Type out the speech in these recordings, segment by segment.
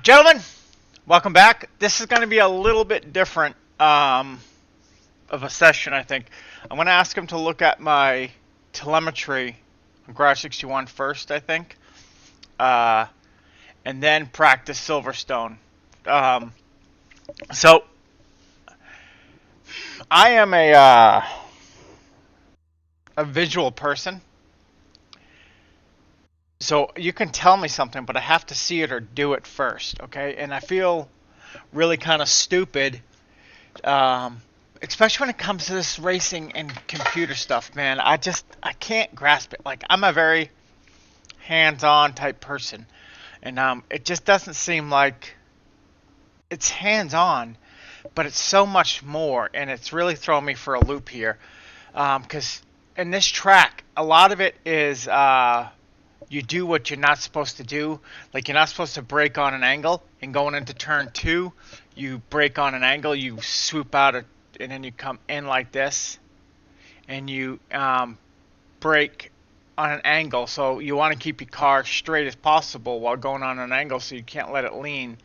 Gentlemen, welcome back. This is going to be a little bit different of a session, I think. I'm going to ask him to look at my telemetry on Garage 61 first, I think, and then practice Silverstone. So, I am a visual person, so you can tell me something, but I have to see it or do it first, okay? And I feel really kind of stupid, especially when it comes to this racing and computer stuff, man. I can't grasp it. Like, I'm a very hands-on type person, and it just doesn't seem like it's hands-on, but it's so much more, and it's really throwing me for a loop here. Because in this track, a lot of it is you do what you're not supposed to do. Like, you're not supposed to brake on an angle, and going into turn 2, you brake on an angle, you swoop out, and then you come in like this, and you brake on an angle. So you want to keep your car straight as possible while going on an angle, so you can't let it lean.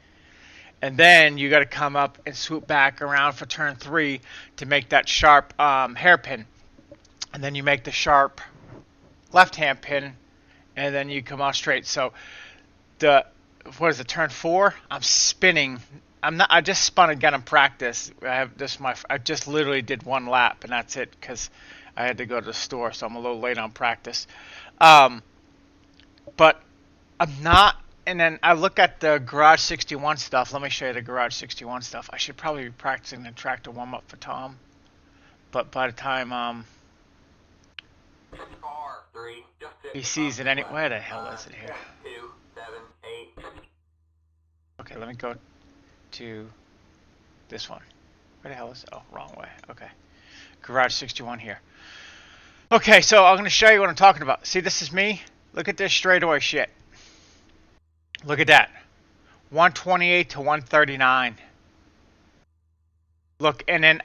And then you got to come up and swoop back around for turn 3 to make that sharp hairpin. And then you make the sharp left-hand pin, and then you come out straight. So what is it, turn 4? I'm spinning. I just spun again in practice. I just literally did one lap, and that's it, because I had to go to the store, so I'm a little late on practice. But I'm not. And then I look at the Garage 61 stuff. Let me show you the Garage 61 stuff. I should probably be practicing the track to warm up for Tom. But by the time he sees it anyway, where the hell is it here? Okay, let me go to this one. Where the hell is it? Oh, wrong way. Okay. Garage 61 here. Okay, so I'm going to show you what I'm talking about. See, this is me. Look at this straightaway shit. Look at that. 128 to 139. Look, and then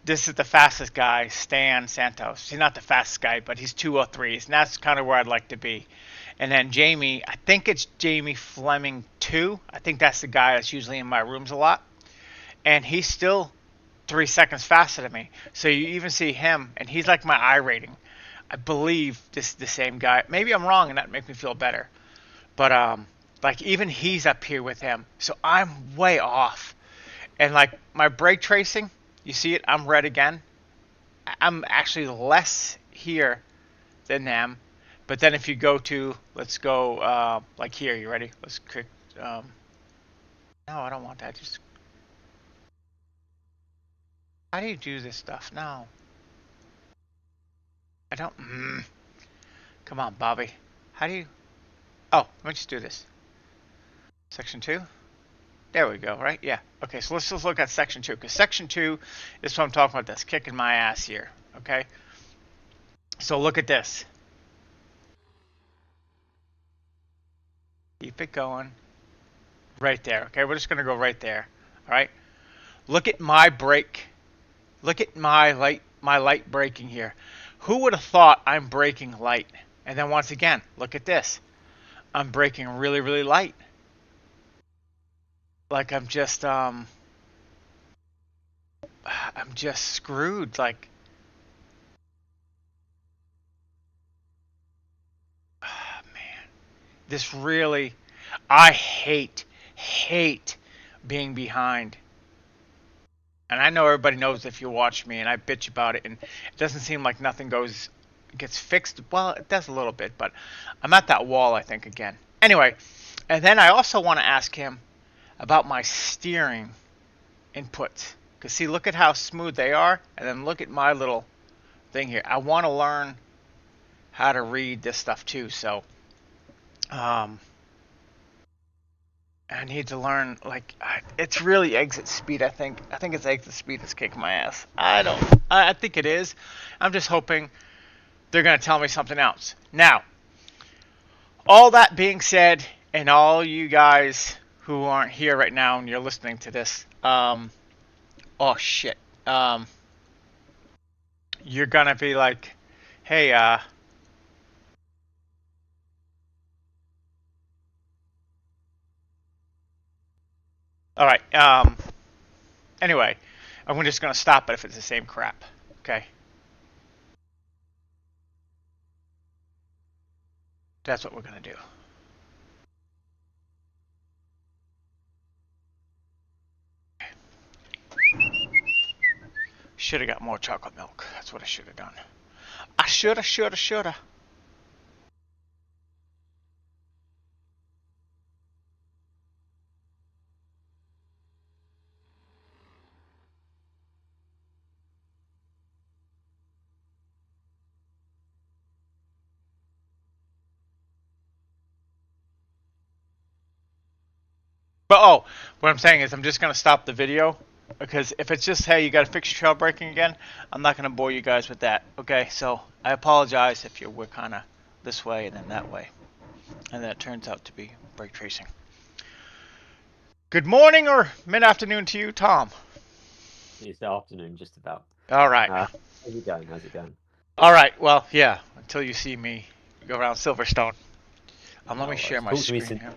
this is the fastest guy, Stan Santos. He's not the fastest guy, but he's 203s, and that's kind of where I'd like to be. And then Jamie, I think it's Jamie Fleming 2. I think that's the guy that's usually in my rooms a lot. And he's still 3 seconds faster than me. So you even see him, and he's like my I rating. I believe this is the same guy. Maybe I'm wrong, and that makes me feel better. But like, even he's up here with him. So I'm way off. And like my brake tracing, you see it, I'm red again. I'm actually less here than them. But then if you go to, let's go like here, you ready? Let's click. No, I don't want that. Just, how do you do this stuff? No. I don't. Come on, Bobby. How do you? Oh, let me just do this. Section 2. There we go, right? Yeah. Okay, so let's just look at Section 2, because Section 2 is what I'm talking about. That's kicking my ass here. Okay. So look at this. Keep it going. Right there. Okay, we're just gonna go right there. All right. Look at my brake. Look at my light braking here. Who would have thought I'm braking light? And then once again, look at this. I'm braking really, really light. Like I'm just screwed. Like, man, this really, I hate being behind. And I know everybody knows if you watch me, and I bitch about it, and it doesn't seem like nothing gets fixed. Well, it does a little bit, but I'm at that wall, I think, again. Anyway, and then I also want to ask him about my steering inputs. Because, see, look at how smooth they are, and then look at my little thing here. I want to learn how to read this stuff, too, so I need to learn, like, it's really exit speed, I think. I think it's exit speed that's kicking my ass. I think it is. I'm just hoping they're going to tell me something else. Now, all that being said, and all you guys who aren't here right now and you're listening to this, oh, shit. You're going to be like, hey, All right. Anyway, I'm just gonna stop it if it's the same crap. Okay. That's what we're gonna do. Should have got more chocolate milk. That's what I should have done. I shoulda. But what I'm saying is I'm just gonna stop the video because if it's just hey you got to fix your trail braking again, I'm not gonna bore you guys with that. Okay, so I apologize if we're kind of this way and then that way, and then it turns out to be brake tracing. Good morning or mid afternoon to you, Tom. It's the afternoon, just about. All right. How's it going? How's it going? All right. Well, yeah. Until you see me go around Silverstone. Let me share my screen here.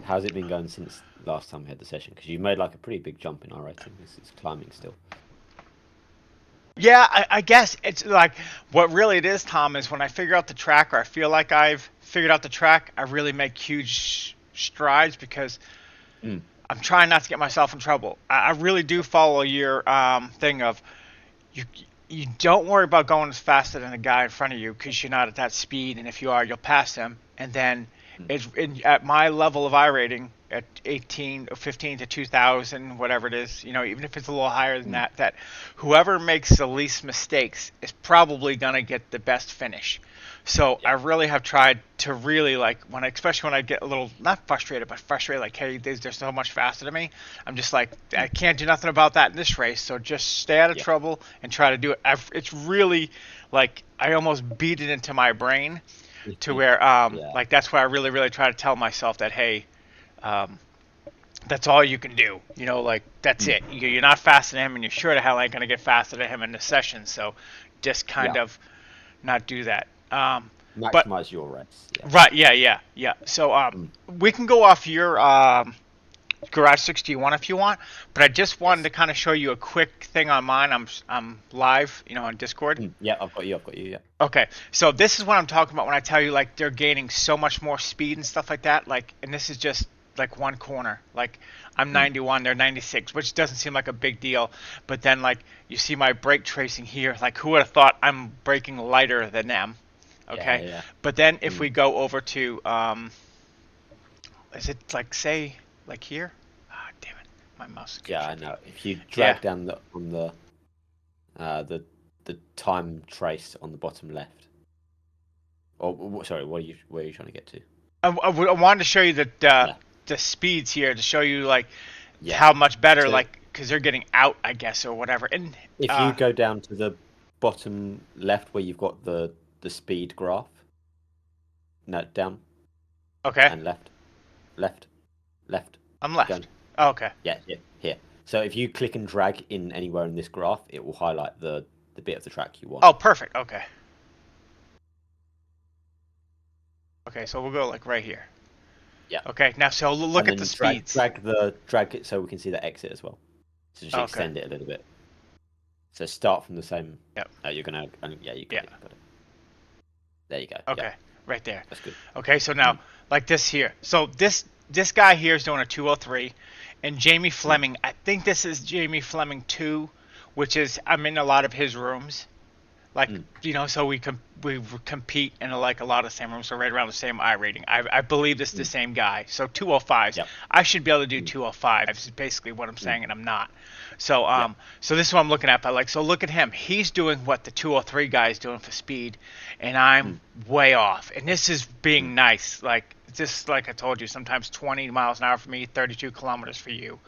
How's it been going since last time we had the session? Because you made like a pretty big jump in our rating. It's climbing still. Yeah, I guess it's like what really it is, Tom, is when I figure out the track or I feel like I've figured out the track, I really make huge strides because I'm trying not to get myself in trouble. I really do follow your thing of you don't worry about going as faster than the guy in front of you because you're not at that speed, and if you are, you'll pass him. And then at my level of iRating, at 18 or 15 to 2000, whatever it is, even if it's a little higher than that whoever makes the least mistakes is probably going to get the best finish. So I really have tried to really especially when I get a little not frustrated but frustrated, like hey they're so much faster than me, I'm just like I can't do nothing about that in this race, so just stay out of trouble and try to do it. It's really like I almost beat it into my brain to where like that's why I really try to tell myself that hey that's all you can do, like that's it. You're not faster than him and you're sure the hell ain't going to get faster than him in the session, so just kind of not do that. Maximize your race. Right, yeah. So we can go off your Garage 61 if you want, but I just wanted to kind of show you a quick thing on mine. I'm live, on Discord. Yeah, I've got you, yeah. Okay, so this is what I'm talking about when I tell you like they're gaining so much more speed and stuff like that. Like, and this is just like one corner. Like I'm 91, they're 96, which doesn't seem like a big deal. But then like you see my brake tracing here. Like who would have thought I'm braking lighter than them? Okay, yeah. But then if we go over to is it like say like here? Ah, damn it, my mouse. Yeah, I know. If you drag down on the time trace on the bottom left. Or sorry, where are you trying to get to? I wanted to show you the speeds here to show you like how much better, like because they're getting out, I guess, or whatever. And if you go down to the bottom left where you've got the speed graph, no, down. Okay. And left. I'm left. Oh, okay. Yeah, here. So if you click and drag in anywhere in this graph, it will highlight the bit of the track you want. Oh, perfect. Okay. Okay, so we'll go like right here. Yeah. Okay, now so look at the speeds. Drag it so we can see the exit as well. So just extend it a little bit. So start from the same. Yep. You're gonna. You got it. There you go. Okay, right there. That's good. Okay, so now like this here. So this guy here is doing a 203, and Jamie Fleming. I think this is Jamie Fleming 2, which is I'm in a lot of his rooms. Like so we compete in like a lot of the same rooms, so right around the same iRating. I believe this is the same guy. So 205s. Yep. I should be able to do 205s. Is basically what I'm saying, and I'm not. So so this is what I'm looking at. But like, so look at him. He's doing what the 203 guy is doing for speed, and I'm way off. And this is being nice. Like just like I told you, sometimes 20 miles an hour for me, 32 kilometers for you,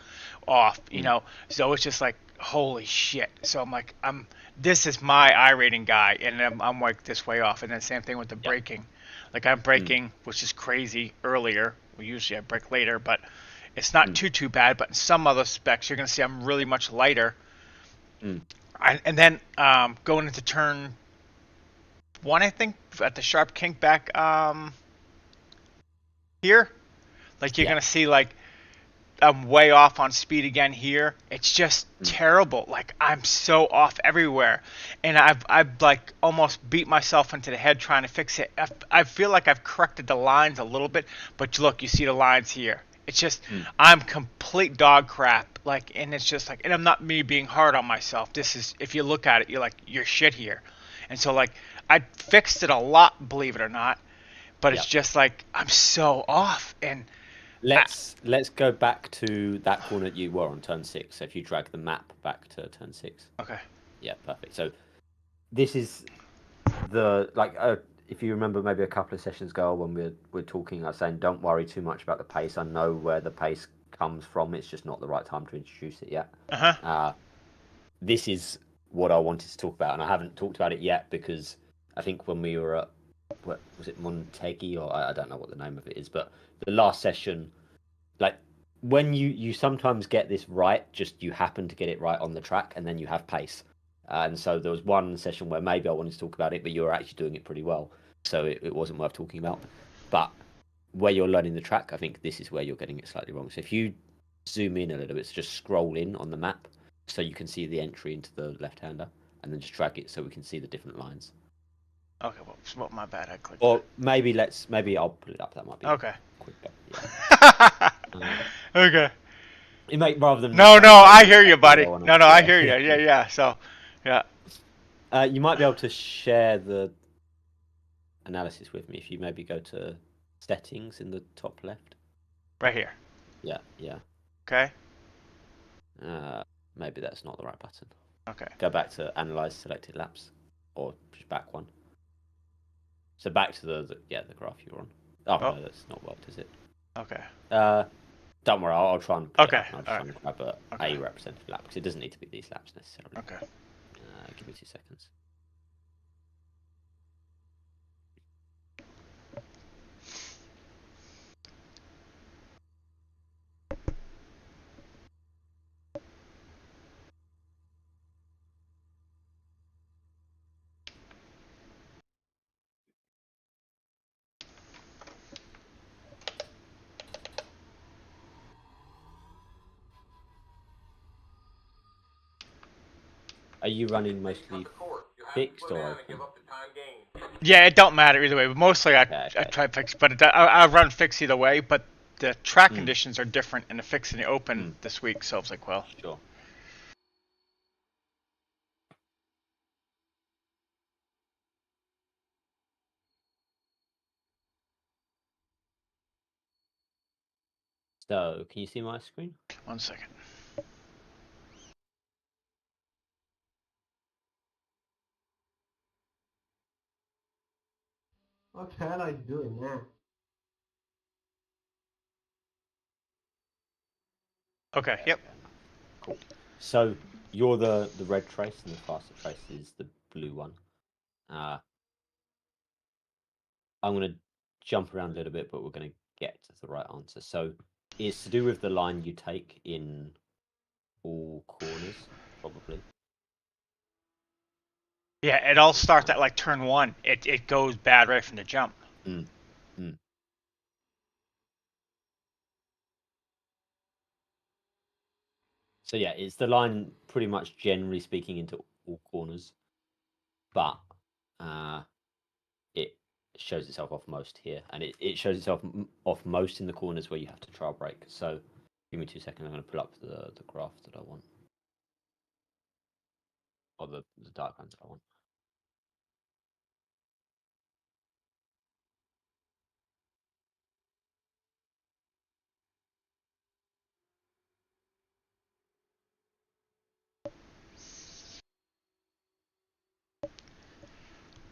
off. So it's just like holy shit. So I'm like this is my iRating guy, and I'm like this way off. And then same thing with the braking. Like I'm braking, which is crazy earlier. Well, usually I brake later, but it's not too bad. But in some other specs, you're going to see I'm really much lighter. And then going into turn 1, I think, at the sharp kink back here, like you're going to see like I'm way off on speed again here. It's just terrible. Like I'm so off everywhere, and I've like almost beat myself into the head trying to fix it. I feel like I've corrected the lines a little bit, but look, you see the lines here. It's just I'm complete dog crap. Like, and it's just like, and I'm not me being hard on myself. This is, if you look at it, you're like, you're shit here, and so like I fixed it a lot, believe it or not, but it's just like I'm so off. And let's go back to that corner that you were on turn 6. So if you drag the map back to turn 6. Okay. Yeah, perfect. So this is the if you remember maybe a couple of sessions ago when we're talking, I was saying don't worry too much about the pace. I know where the pace comes from. It's just not the right time to introduce it yet. This is what I wanted to talk about, and I haven't talked about it yet because I think when we were at, what was it, Montegi, or I don't know what the name of it is, but the last session, like when you sometimes get this right, just you happen to get it right on the track, and then you have pace. And so there was one session where maybe I wanted to talk about it, but you were actually doing it pretty well, so it wasn't worth talking about. But where you're learning the track, I think this is where you're getting it slightly wrong. So if you zoom in a little bit, so just scroll in on the map so you can see the entry into the left-hander, and then just drag it so we can see the different lines. Okay, well, my bad. I clicked. Or maybe I'll put it up. That might be okay. Quicker. Yeah. Okay. You make rather than no, I hear you, buddy. No, I hear you. Yeah. So, yeah. You might be able to share the analysis with me if you maybe go to settings in the top left. Right here. Yeah. Okay. Maybe that's not the right button. Okay. Go back to analyze selected laps, or just back one. So back to the graph you're on. Oh no, that's not worked, is it? Okay. Don't worry, I'll try and okay. I'll try and grab a representative lap because it doesn't need to be these laps necessarily. Okay. Give me 2 seconds. Are you running mostly fixed or open? Yeah, it don't matter either way. But mostly I try fixed, but I run fixed either way. But the track conditions are different in the fixed and the open this week, so I was like, well. Sure. So, can you see my screen? 1 second. What the hell are you doing now? Okay, yep. Cool. So, you're the red trace, and the faster trace is the blue one. I'm going to jump around a little bit, but we're going to get to the right answer. So, it's to do with the line you take in all corners, probably. Yeah, it all starts at like turn 1. It goes bad right from the jump. So yeah, it's the line pretty much generally speaking into all corners, but it shows itself off most here, and it shows itself off most in the corners where you have to trial brake. So give me 2 seconds, I'm going to pull up the graph that I want, or the diagrams that I want.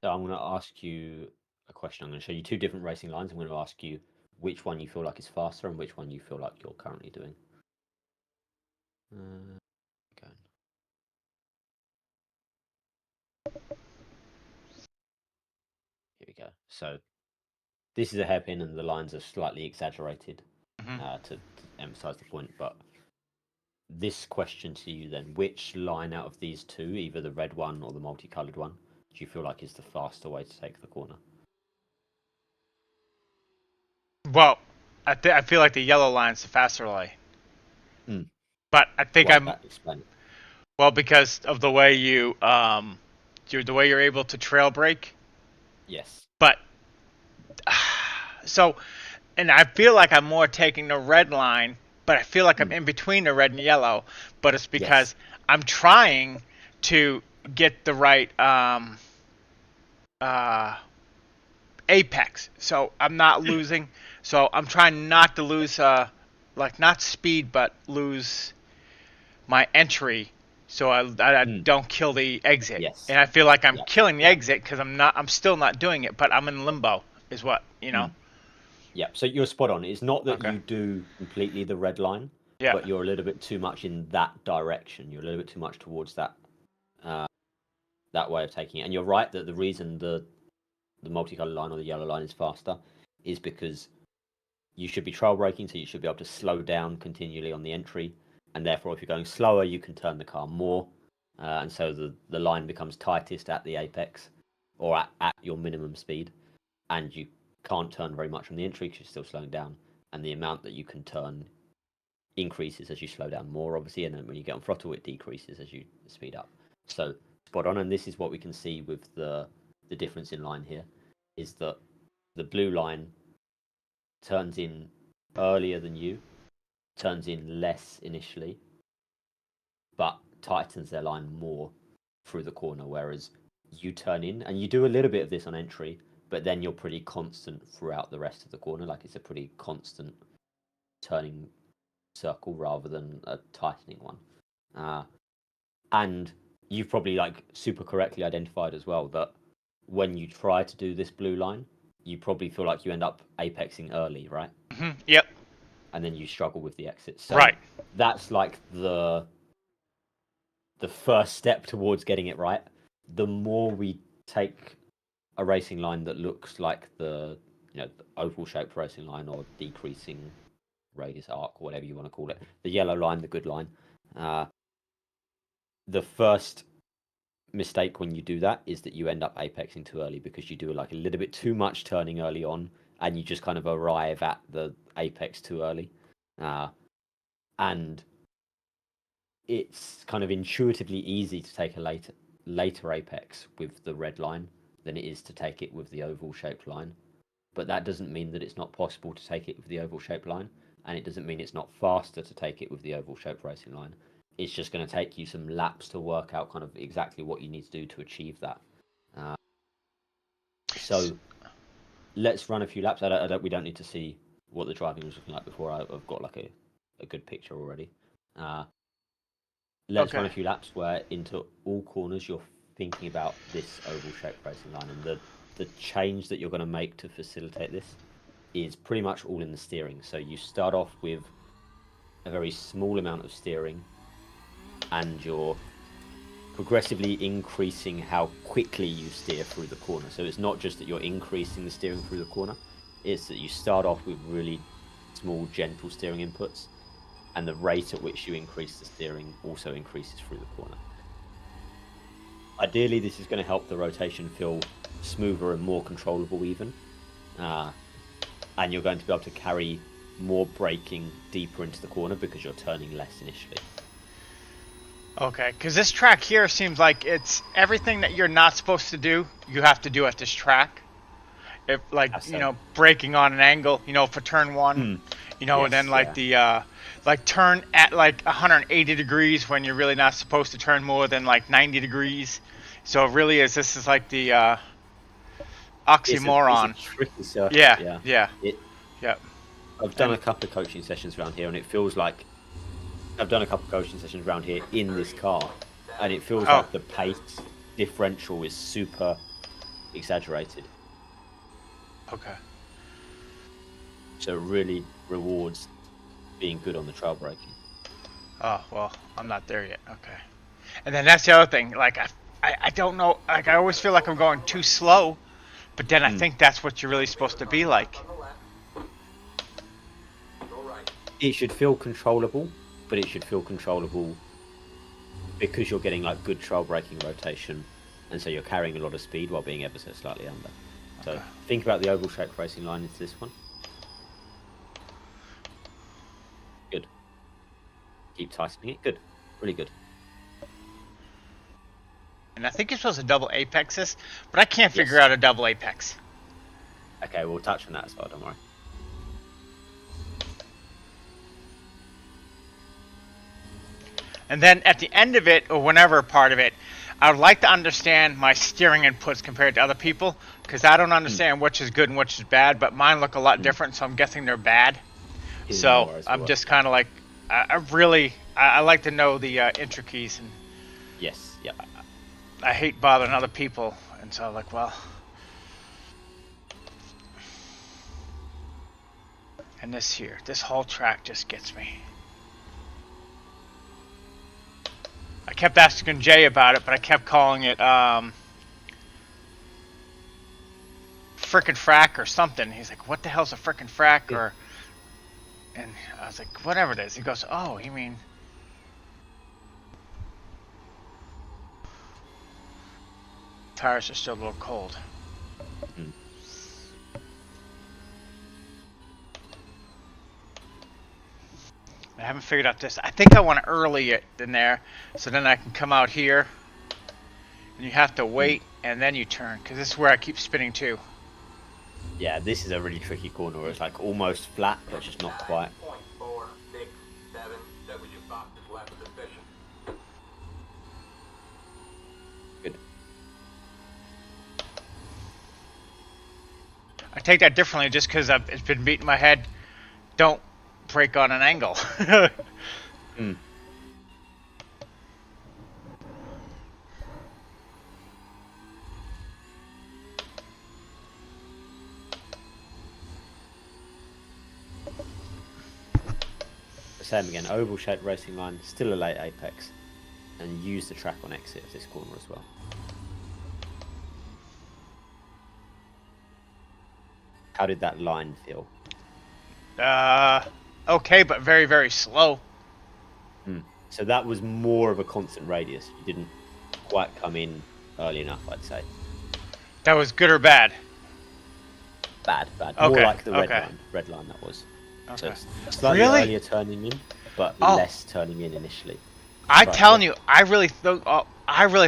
So I'm going to ask you a question. I'm going to show you 2 different racing lines. I'm going to ask you which one you feel like is faster and which one you feel like you're currently doing. Okay. Here we go. So this is a hairpin, and the lines are slightly exaggerated to emphasize the point. But this question to you then, which line out of these 2, either the red one or the multicolored one, do you feel like is the faster way to take the corner? Well, I feel like the yellow line's the faster line. But I think Why that explain it? well, because of the way the way you're able to trail brake. Yes. But so, and I feel like I'm more taking the red line, but I feel like I'm in between the red and yellow. But it's because I'm trying to get the right uh, apex, so I'm not losing. So I'm trying not to lose, like not speed, but lose my entry, so I don't kill the exit. Yes. And I feel like I'm Yeah. killing the exit because I'm still not doing it, but I'm in limbo, is what you know. Yeah. So you're spot on. It's not that Okay. you do completely the red line, Yeah. but you're a little bit too much in that direction. You're a little bit too much towards that that way of taking it. And you're right that the reason the multicolored line or the yellow line is faster is because you should be trail braking, so you should be able to slow down continually on the entry, and therefore if you're going slower you can turn the car more, and so the line becomes tightest at the apex or at your minimum speed, and you can't turn very much on the entry because you're still slowing down, and the amount that you can turn increases as you slow down more, obviously, and then when you get on throttle it decreases as you speed up. So spot on, and this is what we can see with the difference in line here, is that the blue line turns in earlier than you, turns in less initially, but tightens their line more through the corner, whereas you turn in, and you do a little bit of this on entry, but then you're pretty constant throughout the rest of the corner, like it's a pretty constant turning circle rather than a tightening one. And you've probably like super correctly identified as well that when you try to do this blue line, you probably feel like you end up apexing early, right? Yep. And then you struggle with the exit. So Right. that's like the first step towards getting it right. The more we take a racing line that looks like the oval shaped racing line or decreasing radius arc, whatever you want to call it, the yellow line, the good line, the first mistake when you do that is that you end up apexing too early because you do like a little bit too much turning early on, and you just kind of arrive at the apex too early, and it's kind of intuitively easy to take a later apex with the red line than it is to take it with the oval shaped line. But that doesn't mean that it's not possible to take it with the oval shaped line, and it doesn't mean it's not faster to take it with the oval shaped racing line. It's just going to take you some laps to work out kind of exactly what you need to do to achieve that. So let's run a few laps. We don't need to see what the driving was looking like before. I've got like a good picture already. Let's run a few laps where into all corners you're thinking about this oval shaped racing line, and the change that you're going to make to facilitate this is pretty much all in the steering. So you start off with a very small amount of steering, and you're progressively increasing how quickly you steer through the corner. So it's not just that you're increasing the steering through the corner, it's that you start off with really small, gentle steering inputs, and the rate at which you increase the steering also increases through the corner. Ideally, this is going to help the rotation feel smoother and more controllable even, and you're going to be able to carry more braking deeper into the corner because you're turning less initially. Okay, because this track here seems like it's everything that you're not supposed to do, you have to do at this track. If like braking on an angle, for turn one, and then like the like turn at like 180 degrees when you're really not supposed to turn more than like 90 degrees. So it really is. This is like the oxymoron. It's a tricky circuit. Yeah. I've done a couple of coaching sessions around here, and it feels like I've done a couple of coaching sessions around here in this car, and it feels like the pace differential is super exaggerated. Okay. So it really rewards being good on the trail braking. Oh, well, I'm not there yet. Okay. And then that's the other thing. Like, I don't know. Like, I always feel like I'm going too slow, but then I think that's what you're really supposed to be like. It should feel controllable, but it should feel controllable because you're getting like good trail braking rotation, and so you're carrying a lot of speed while being ever so slightly under. So think about the oval shaped racing line is this one. Good. Keep tightening it. Good. Really good. And I think you're supposed to double apex this, but I can't figure Yes. out a double apex. Okay, we'll touch on that as well, don't worry. And then at the end of it, or whenever part of it, I would like to understand my steering inputs compared to other people, because I don't understand which is good and which is bad, but mine look a lot different, so I'm guessing they're bad. Here's So more as I'm well. just kind of like, I like to know the intricacies, and Yes, yeah. I hate bothering other people, and so I'm like, well. And this whole track just gets me. I kept asking Jay about it, but I kept calling it frickin' frack or something. He's like, what the hell's a frickin' frack? Or, and I was like, whatever it is. He goes, oh, you mean... Tires are still a little cold. Mm. I haven't figured out this. I think I want to early it in there, so then I can come out here. And you have to wait, and then you turn, because this is where I keep spinning too. Yeah, this is a really tricky corner where it's like almost flat, but just not quite. 0.467, that was your fastest lap of the session. Good. I take that differently just because it's been beating my head. Don't break on an angle. Mm. Same again, oval shaped racing line, still a late apex, and use the track on exit of this corner as well. How did that line feel? Okay, but very, very slow. So that was more of a constant radius. You didn't quite come in early enough, I'd say. That was good or bad? Bad. More Okay, like the okay. red line that was. So Okay. it's slightly Really? earlier turning in, but Oh. less turning in initially. I'm Right, telling yeah. you, I really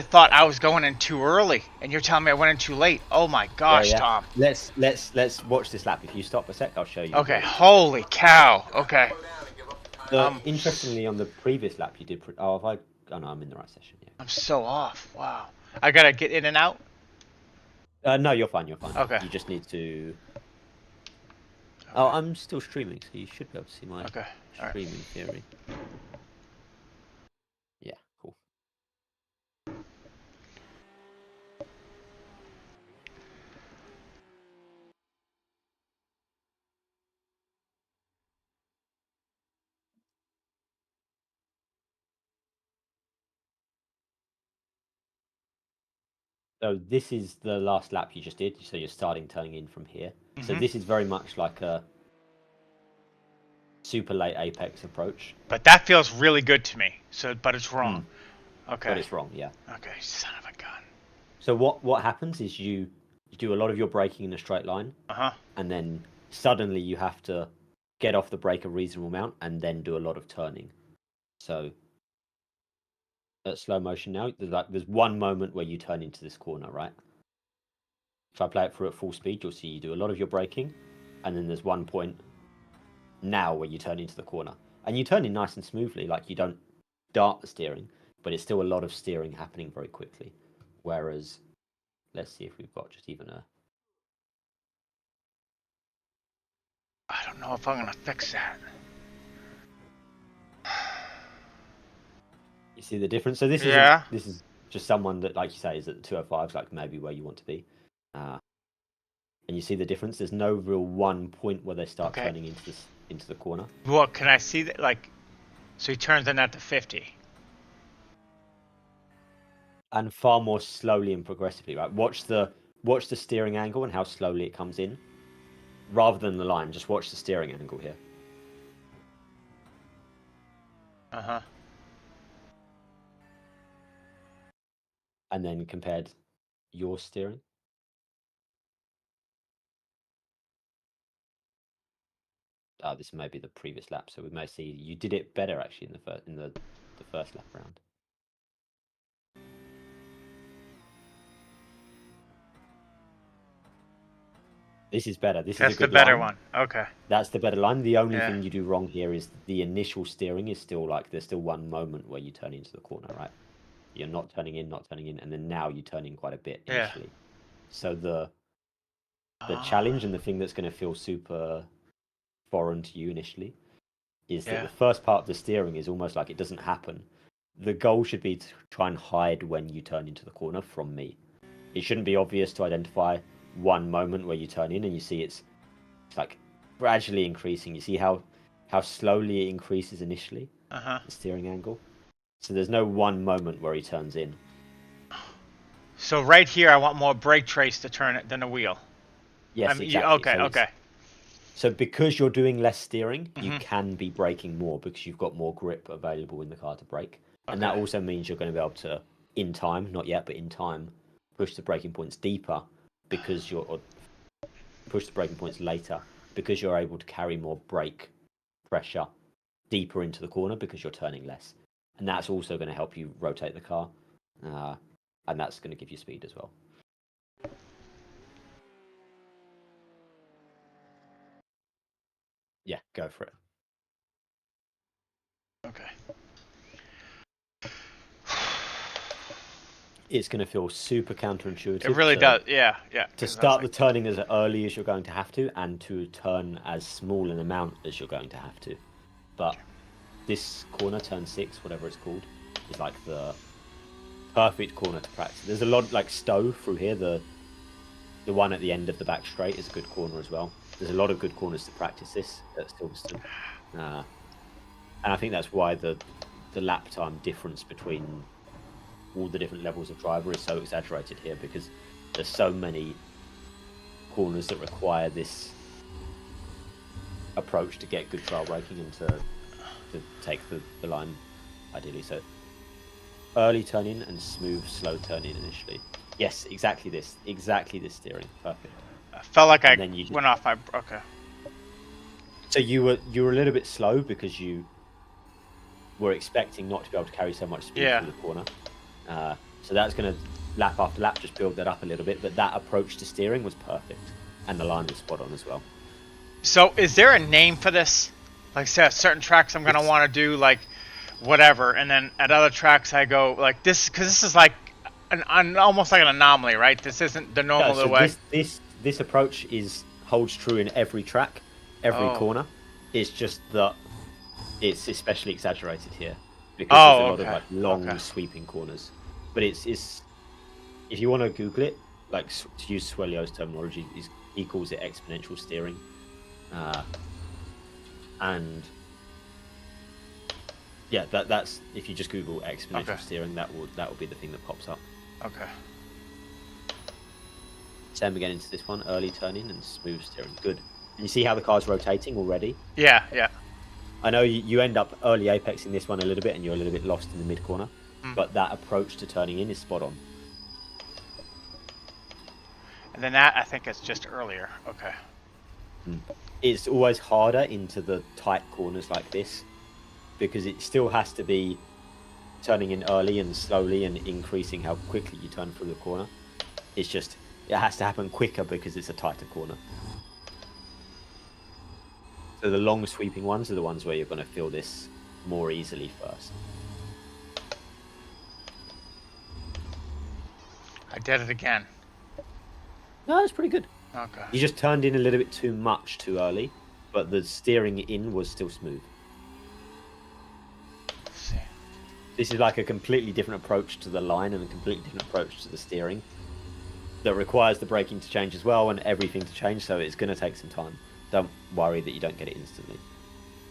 thought I was going in too early, and you're telling me I went in too late. Oh my gosh, Yeah. Tom. Let's watch this lap. If you stop a sec, I'll show you. Okay, holy cow. Okay. Interestingly, on the previous lap, you did. Oh, have I? Oh no, I'm in the right session. Yeah. I'm so off. Wow. I gotta get in and out? No, you're fine. You're fine. Okay. You just need to. Oh, I'm still streaming, so you should be able to see my Okay. All right. streaming theory. Yeah, cool. So this is the last lap you just did. So you're starting turning in from here. So this is very much like a super late apex approach. But that feels really good to me. So, but it's wrong. Okay. But it's wrong, yeah. Okay, son of a gun. So what happens is you do a lot of your braking in a straight line, and then suddenly you have to get off the brake a reasonable amount and then do a lot of turning. So at slow motion now, there's one moment where you turn into this corner, right? If I play it through at full speed, you'll see you do a lot of your braking, and then there's one point now where you turn into the corner. And you turn in nice and smoothly, like you don't dart the steering, but it's still a lot of steering happening very quickly. Whereas, let's see if we've got just even a... I don't know if I'm gonna fix that. You see the difference? So this is just someone that, like you say, is at the 205s, like maybe where you want to be. And you see the difference? There's no real one point where they start turning into the corner. What, can I see that? Like, so he turns in at the 50. And far more slowly and progressively, right? Watch the steering angle and how slowly it comes in. Rather than the line, just watch the steering angle here. And then compared your steering. this may be the previous lap, so we may see you did it better actually in the first lap round. This is better. This That's is a good the better line. one. Okay. That's the better line. The only Yeah. thing you do wrong here is the initial steering is still like there's still one moment where you turn into the corner, right? You're not turning in, and then now you turn in quite a bit Yeah. initially. So the challenge and the thing that's going to feel super foreign to you initially is that Yeah. the first part of the steering is almost like it doesn't happen. The goal should be to try and hide when you turn into the corner from me. It shouldn't be obvious to identify one moment where you turn in and you see it's like gradually increasing. You see how slowly it increases initially, Uh-huh. the steering angle. So there's no one moment where he turns in. So right here, I want more brake trace to turn it than a wheel. Yes, I mean, exactly. Okay, So okay. So because you're doing less steering, you Mhm. can be braking more because you've got more grip available in the car to brake. And that Okay. also means you're going to be able to, in time, not yet, but in time, push the braking points deeper because or push the braking points later because you're able to carry more brake pressure deeper into the corner because you're turning less. And that's also going to help you rotate the car. And that's going to give you speed as well. Yeah, go for it. Okay. It's going to feel super counterintuitive. It really does. Yeah, yeah. To 'Cause I start was the turning as early as you're going to have to, and to turn as small an amount as you're going to have to. But this corner, turn 6, whatever it's called, is like the perfect corner to practice. There's a lot like Stowe through here. The one at the end of the back straight is a good corner as well. There's a lot of good corners to practice this at Silverstone. And I think that's why the lap time difference between all the different levels of driver is so exaggerated here, because there's so many corners that require this approach to get good trial braking and to take the line ideally. So early turn in and smooth slow turn in initially. Yes, exactly this steering. Perfect. I felt like I then you went off my... Okay. So you were a little bit slow because you were expecting not to be able to carry so much speed Yeah. through the corner. So that's going to, lap after lap, just build that up a little bit. But that approach to steering was perfect. And the line was spot on as well. So is there a name for this? Like, say, at certain tracks I'm going to want to do, like, whatever. And then at other tracks I go, like, this... Because this is, like, almost like an anomaly, right? This isn't the normal way. This approach holds true in every track, every corner. It's just that it's especially exaggerated here. Because there's a lot of like long sweeping corners. But it's if you want to Google it, like to use Swelio's terminology, he calls it exponential steering, and yeah, that's if you just Google exponential steering, that will be the thing that pops up. Okay. Same again into this one, early turning and smooth steering. Good. And you see how the car's rotating already? Yeah, yeah. I know you end up early apexing this one a little bit and you're a little bit lost in the mid corner, but that approach to turning in is spot on. And then that, I think, is just earlier. Okay. It's always harder into the tight corners like this because it still has to be turning in early and slowly and increasing how quickly you turn through the corner. It's just, it has to happen quicker because it's a tighter corner. So the long sweeping ones are the ones where you're going to feel this more easily first. I did it again. No, it's pretty good. Okay. You just turned in a little bit too much too early, but the steering in was still smooth. Let's see. This is like a completely different approach to the line and a completely different approach to the steering that requires the braking to change as well and everything to change, so it's going to take some time. Don't worry that you don't get it instantly.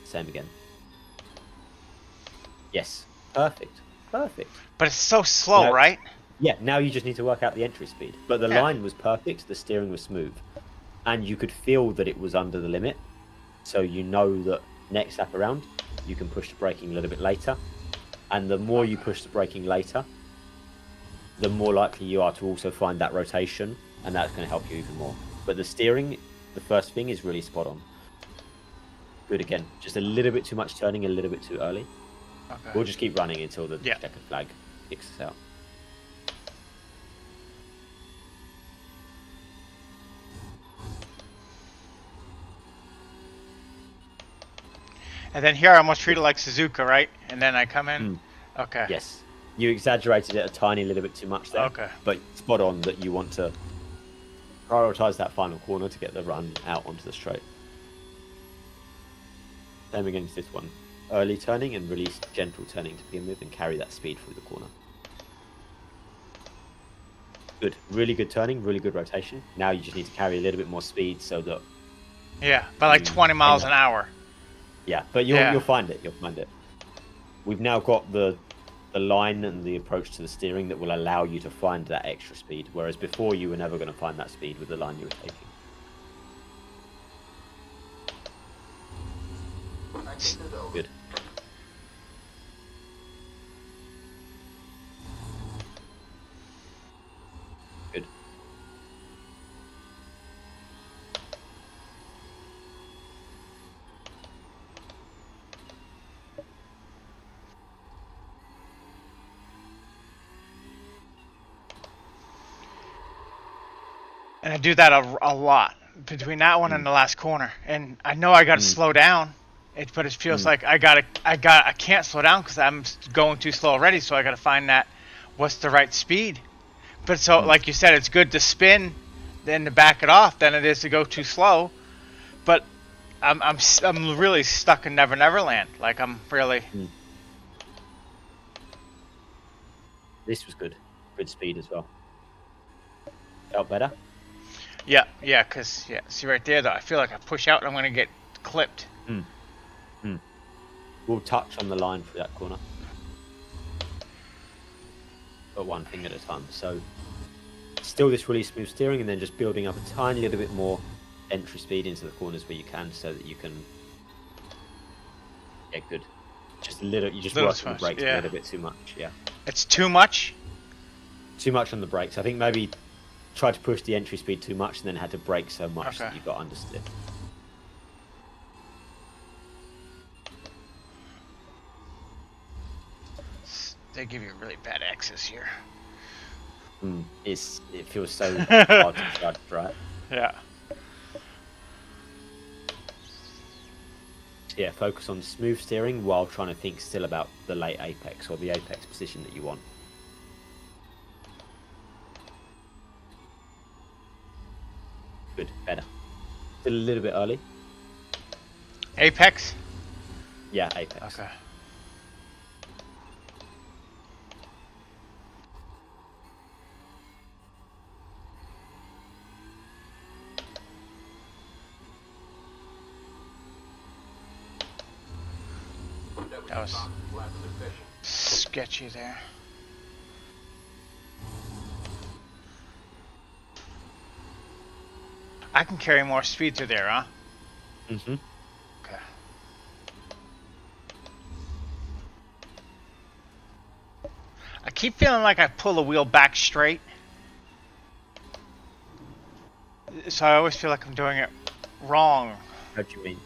Same again. Yes. Perfect. Perfect. But it's so slow, No. right? Yeah, now you just need to work out the entry speed. But the line was perfect, the steering was smooth. And you could feel that it was under the limit. So you know that next lap around, you can push the braking a little bit later. And the more you push the braking later, the more likely you are to also find that rotation. And that's going to help you even more. But the steering, the first thing, is really spot on. Good again. Just a little bit too much turning, a little bit too early. Okay. We'll just keep running until the Yeah. checkered flag kicks us out. And then here I almost treat it like Suzuka, right? And then I come in. Okay. Yes. You exaggerated it a tiny little bit too much there. Okay. But spot on that you want to prioritize that final corner to get the run out onto the straight. Same against this one. Early turning and release gentle turning to begin with and carry that speed through the corner. Good. Really good turning, really good rotation. Now you just need to carry a little bit more speed so that... Yeah, by like 20 miles an hour. Yeah, but you'll find it. You'll find it. We've now got the line and the approach to the steering that will allow you to find that extra speed, whereas before you were never going to find that speed with the line you were taking. Good. Good. And I do that a lot between that one and the last corner. And I know I got to slow down, but it feels like I can't slow down because I'm going too slow already. So I got to find what's the right speed. But so, like you said, it's good to spin, then to back it off, than it is to go too slow. But I'm really stuck in Never Never Land. Like I'm really. This was good. Good speed as well. Felt better? Yeah, because, see right there, though, I feel like I push out and I'm going to get clipped. We'll touch on the line for that corner. But one thing at a time. So, still this really smooth steering and then just building up a tiny little bit more entry speed into the corners where you can so that you can... Yeah, good. Just a little, you just work on the brakes a little bit too much, yeah. It's too much? Too much on the brakes. I think maybe... tried to push the entry speed too much and then had to brake so much that you got understeer. They give you really bad access here. It feels so hard to judge, right? Yeah. Yeah, focus on smooth steering while trying to think still about the late apex or the apex position that you want. Good, better. Still a little bit early. Apex? Yeah, apex. Okay. That was sketchy there. I can carry more speed through there, huh? Mm-hmm. Okay. I keep feeling like I pull the wheel back straight. So I always feel like I'm doing it wrong. How do you mean?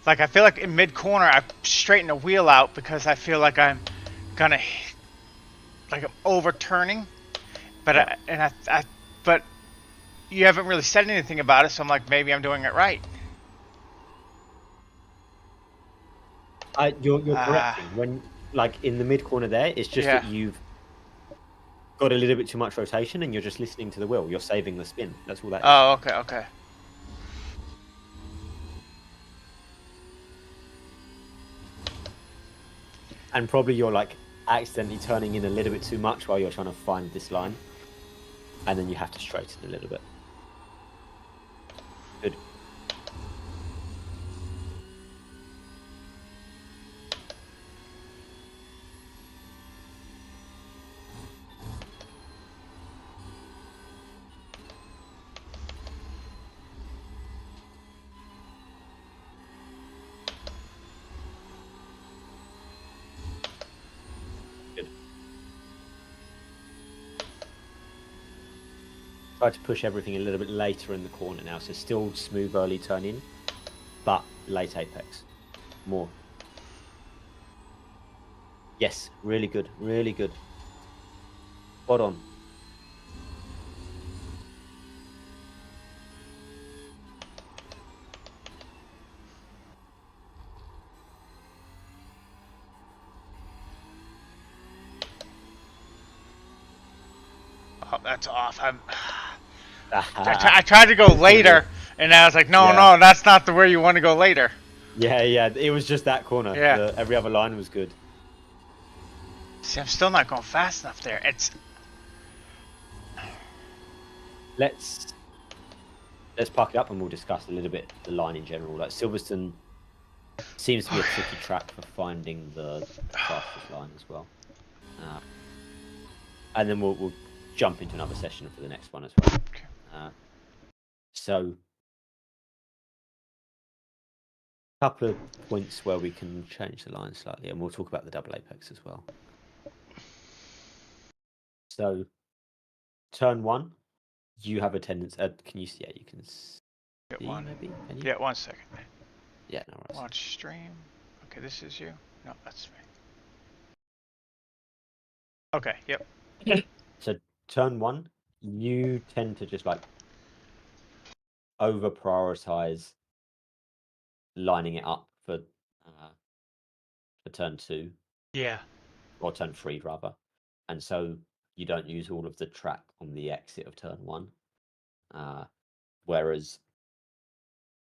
Like I feel like in mid-corner I straighten the wheel out because I feel like I'm gonna... like I'm overturning. But but you haven't really said anything about it, so I'm like, maybe I'm doing it right. You're correct. When, like, in the mid-corner there, it's just that you've got a little bit too much rotation and you're just listening to the wheel. You're saving the spin. That's all that is. Oh, okay. And probably you're, like, accidentally turning in a little bit too much while you're trying to find this line. And then you have to straighten a little bit. Good. Try to push everything a little bit later in the corner now, so still smooth early turn in, but late apex. More. Yes, really good, really good. Spot on. Oh, that's off. I yeah, tried to go later, and I was like, no, Yeah. no, that's not the way you want to go later. yeah. It was just that corner. Yeah. Every other line was good. See, I'm still not going fast enough there. It's Let's park it up and we'll discuss a little bit the line in general. Like Silverstone seems to be a tricky track for finding the fastest line as well. And then we'll jump into another session for the next one as well. okay. So, a couple of points where we can change the line slightly, and we'll talk about the double apex as well. So, turn 1, you have a tendency. Can you see? Yeah, you can see. Get one. Maybe. Can you? Yeah, 1 second. Yeah, no worries. Watch stream. Okay, this is you. No, that's me. Okay. Yep. So, turn 1, you tend to just like over prioritize lining it up for turn 2 Yeah. or turn 3 rather, and so you don't use all of the track on the exit of turn 1. Whereas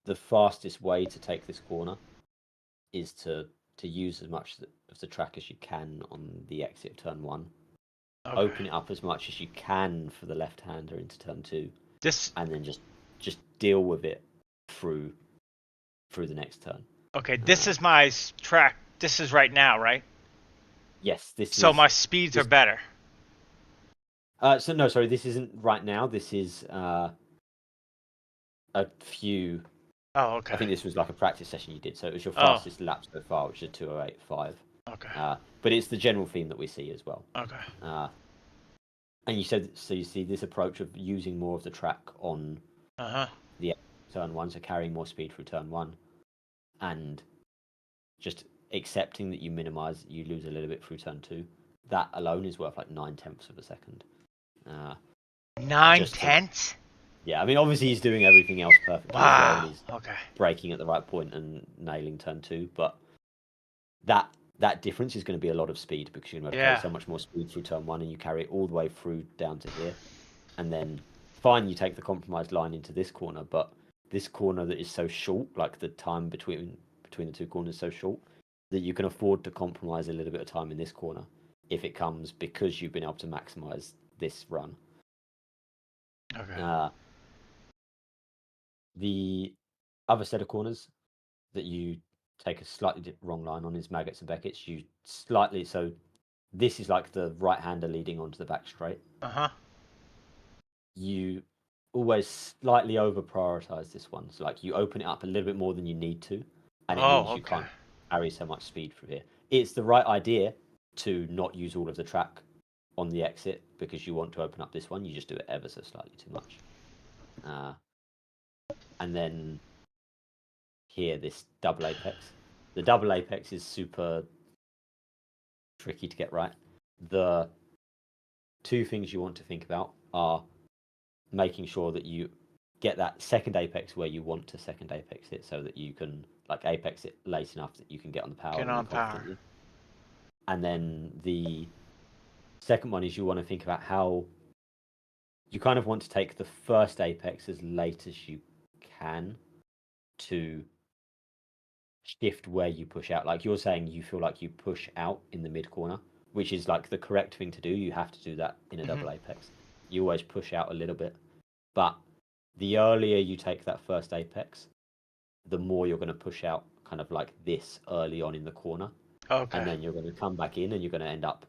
the fastest way to take this corner is to use as much of the track as you can on the exit of turn 1. Okay. Open it up as much as you can for the left-hander into turn 2, This. and then just deal with it through the next turn. Okay, this is my track. This is right now, right? Yes, this So is. my speeds are better. So no, sorry, this isn't right now. This is a few. Oh, okay. I think this was like a practice session you did, so it was your fastest lap so far, which is 2:08.5. Okay. But it's the general theme that we see as well. Okay. And you said so. You see this approach of using more of the track on the turn 1, so carrying more speed through turn 1, and just accepting that you lose a little bit through turn 2. That alone is worth like 9/10 of a second. 9/10? Yeah, I mean, obviously he's doing everything else perfectly as well, and he's Okay. braking at the right point and nailing turn 2. But that difference is going to be a lot of speed because you're going to carry so much more speed through turn 1, and you carry it all the way through down to here, and then fine, you take the compromised line into this corner, but this corner that is so short, like the time between the two corners is so short that you can afford to compromise a little bit of time in this corner if it comes because you've been able to maximize this run. Okay. The other set of corners that you take a slightly wrong line on is Maggots and Beckett's. So this is like the right-hander leading onto the back straight. You always slightly over prioritize this one. So like you open it up a little bit more than you need to, and it means you can't carry so much speed through here. It's the right idea to not use all of the track on the exit because you want to open up this one. You just do it ever so slightly too much. And then here, this double apex. The double apex is super tricky to get right. The two things you want to think about are making sure that you get that second apex where you want to second apex it, so that you can like apex it late enough that you can get on the power. Get on power. And then the second one is you want to think about how you kind of want to take the first apex as late as you can to shift where you push out. Like you're saying, you feel like you push out in the mid corner, which is like the correct thing to do. You have to do that in a double apex. You always push out a little bit, but the earlier you take that first apex, the more you're going to push out kind of like this early on in the corner. Okay. And then you're going to come back in and you're going to end up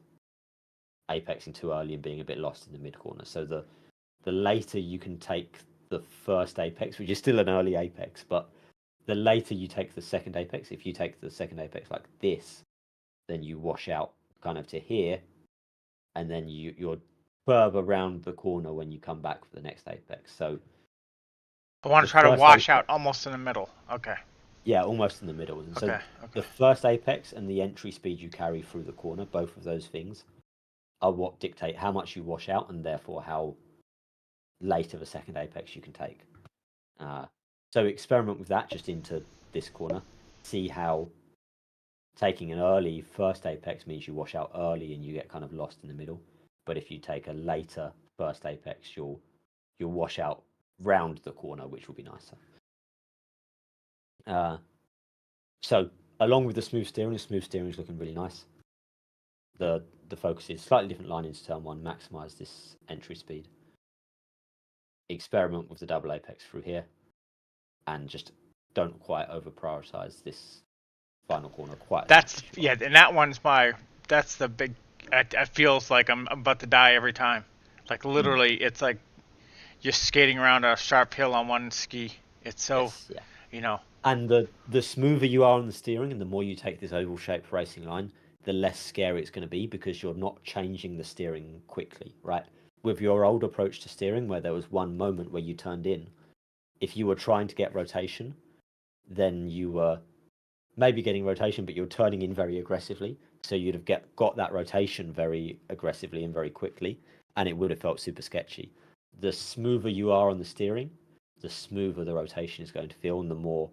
apexing too early and being a bit lost in the mid corner. So the later you can take the first apex, which is still an early apex, but the later you take the second apex, if you take the second apex like this, then you wash out kind of to here, and then you're further around the corner when you come back for the next apex. So I want to try to wash out almost in the middle. Okay. Yeah, almost in the middle. And so Okay. the Okay. first apex and the entry speed you carry through the corner, both of those things are what dictate how much you wash out and therefore how late of a second apex you can take. So experiment with that just into this corner. See how taking an early first apex means you wash out early and you get kind of lost in the middle. But if you take a later first apex, you'll wash out round the corner, which will be nicer. So along with the smooth steering is looking really nice. The focus is slightly different line into turn one, maximize this entry speed. Experiment with the double apex through here, and just don't quite over prioritize this final corner quite. That's and that one's that's the big. It feels like I'm about to die every time. Like literally, it's like you're skating around a sharp hill on one ski. It's so, And the smoother you are on the steering, and the more you take this oval shaped racing line, the less scary it's going to be because you're not changing the steering quickly, right? With your old approach to steering, where there was one moment where you turned in, if you were trying to get rotation, then you were maybe getting rotation, but you're turning in very aggressively. So you'd have got that rotation very aggressively and very quickly, and it would have felt super sketchy. The smoother you are on the steering, the smoother the rotation is going to feel, and the more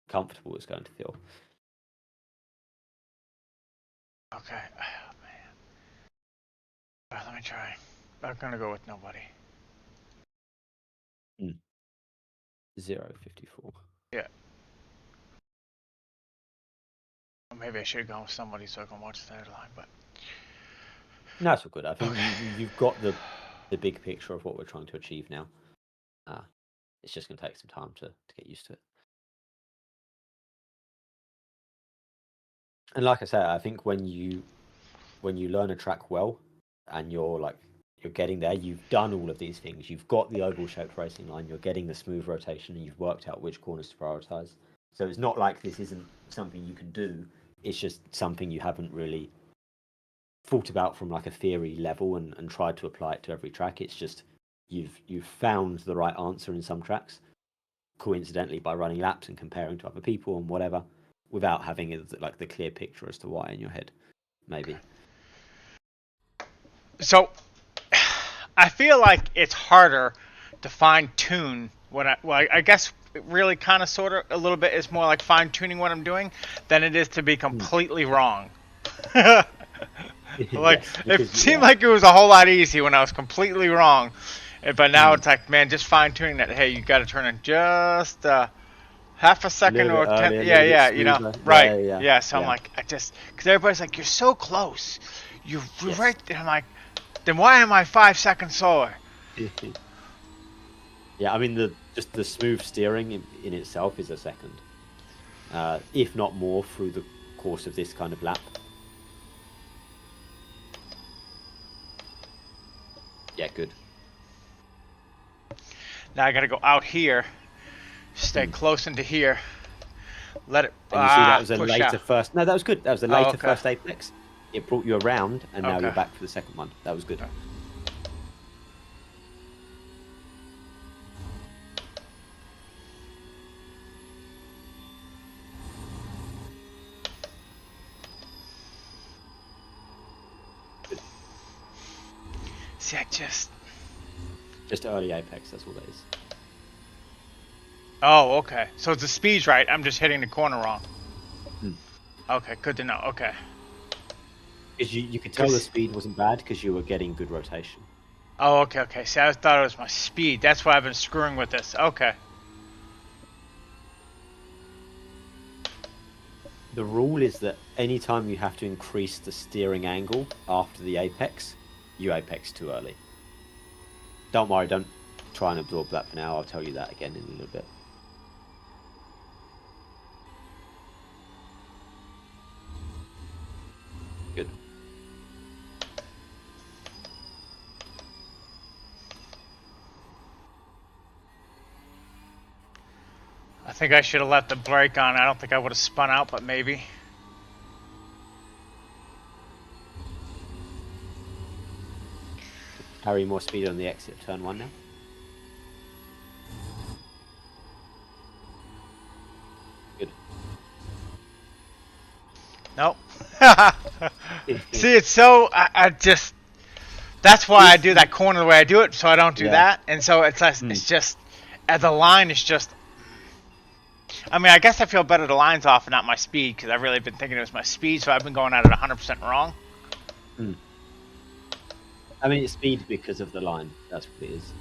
comfortable it's going to feel. Okay. Oh, man. All right, let me try. I'm gonna go with nobody. 0.54. Yeah. Or maybe I should have gone with somebody so I can watch the line, but. No, that's all good. I think you've got the big picture of what we're trying to achieve now. It's just going to take some time to get used to it. And like I said, I think when you learn a track well and you're getting there, you've done all of these things. You've got the oval shaped racing line, you're getting the smooth rotation, and you've worked out which corners to prioritize. So it's not like this isn't something you can do. It's just something you haven't really thought about from like a theory level and tried to apply it to every track. It's just you've found the right answer in some tracks, coincidentally by running laps and comparing to other people and whatever, without having like the clear picture as to why in your head, maybe. So, I feel like it's harder to fine tune I guess really kind of sort of a little bit is more like fine tuning what I'm doing than it is to be completely wrong. Like Yes, it seemed like it was a whole lot easy when I was completely wrong, but now it's like, man, just fine tuning that. Hey, you got to turn in just half a second or 10. Right. Yeah. So I'm like, because everybody's like, you're so close, you're right. And I'm like, then why am I 5 seconds slower? Yeah, I mean the smooth steering in itself is a second, if not more, through the course of this kind of lap. Yeah, good. Now I gotta go out here, stay close into here, let it. And you see that was a later out. first. No, that was good. That was a later first apex. It brought you around, and now you're back for the second one. That was good. Okay. See, I just early apex. That's all that is. Oh, okay. So the speed's right. I'm just hitting the corner wrong. Okay, good to know. Okay. Because you could tell the speed wasn't bad because you were getting good rotation. Oh, okay. See, I thought it was my speed. That's why I've been screwing with this. Okay. The rule is that anytime you have to increase the steering angle after the apex, you apex too early. Don't worry, don't try and absorb that for now. I'll tell you that again in a little bit. Good. I think I should have left the brake on. I don't think I would have spun out, but maybe. Carry more speed on the exit of turn one now. Good. Nope. See, it's so I just that's why I do that corner the way I do it, so I don't do that, and so it's just the line is just. I mean, I guess I feel better the line's off and not my speed because I've really been thinking it was my speed, so I've been going at it 100% wrong. I mean, it's speed because of the line. That's what it is.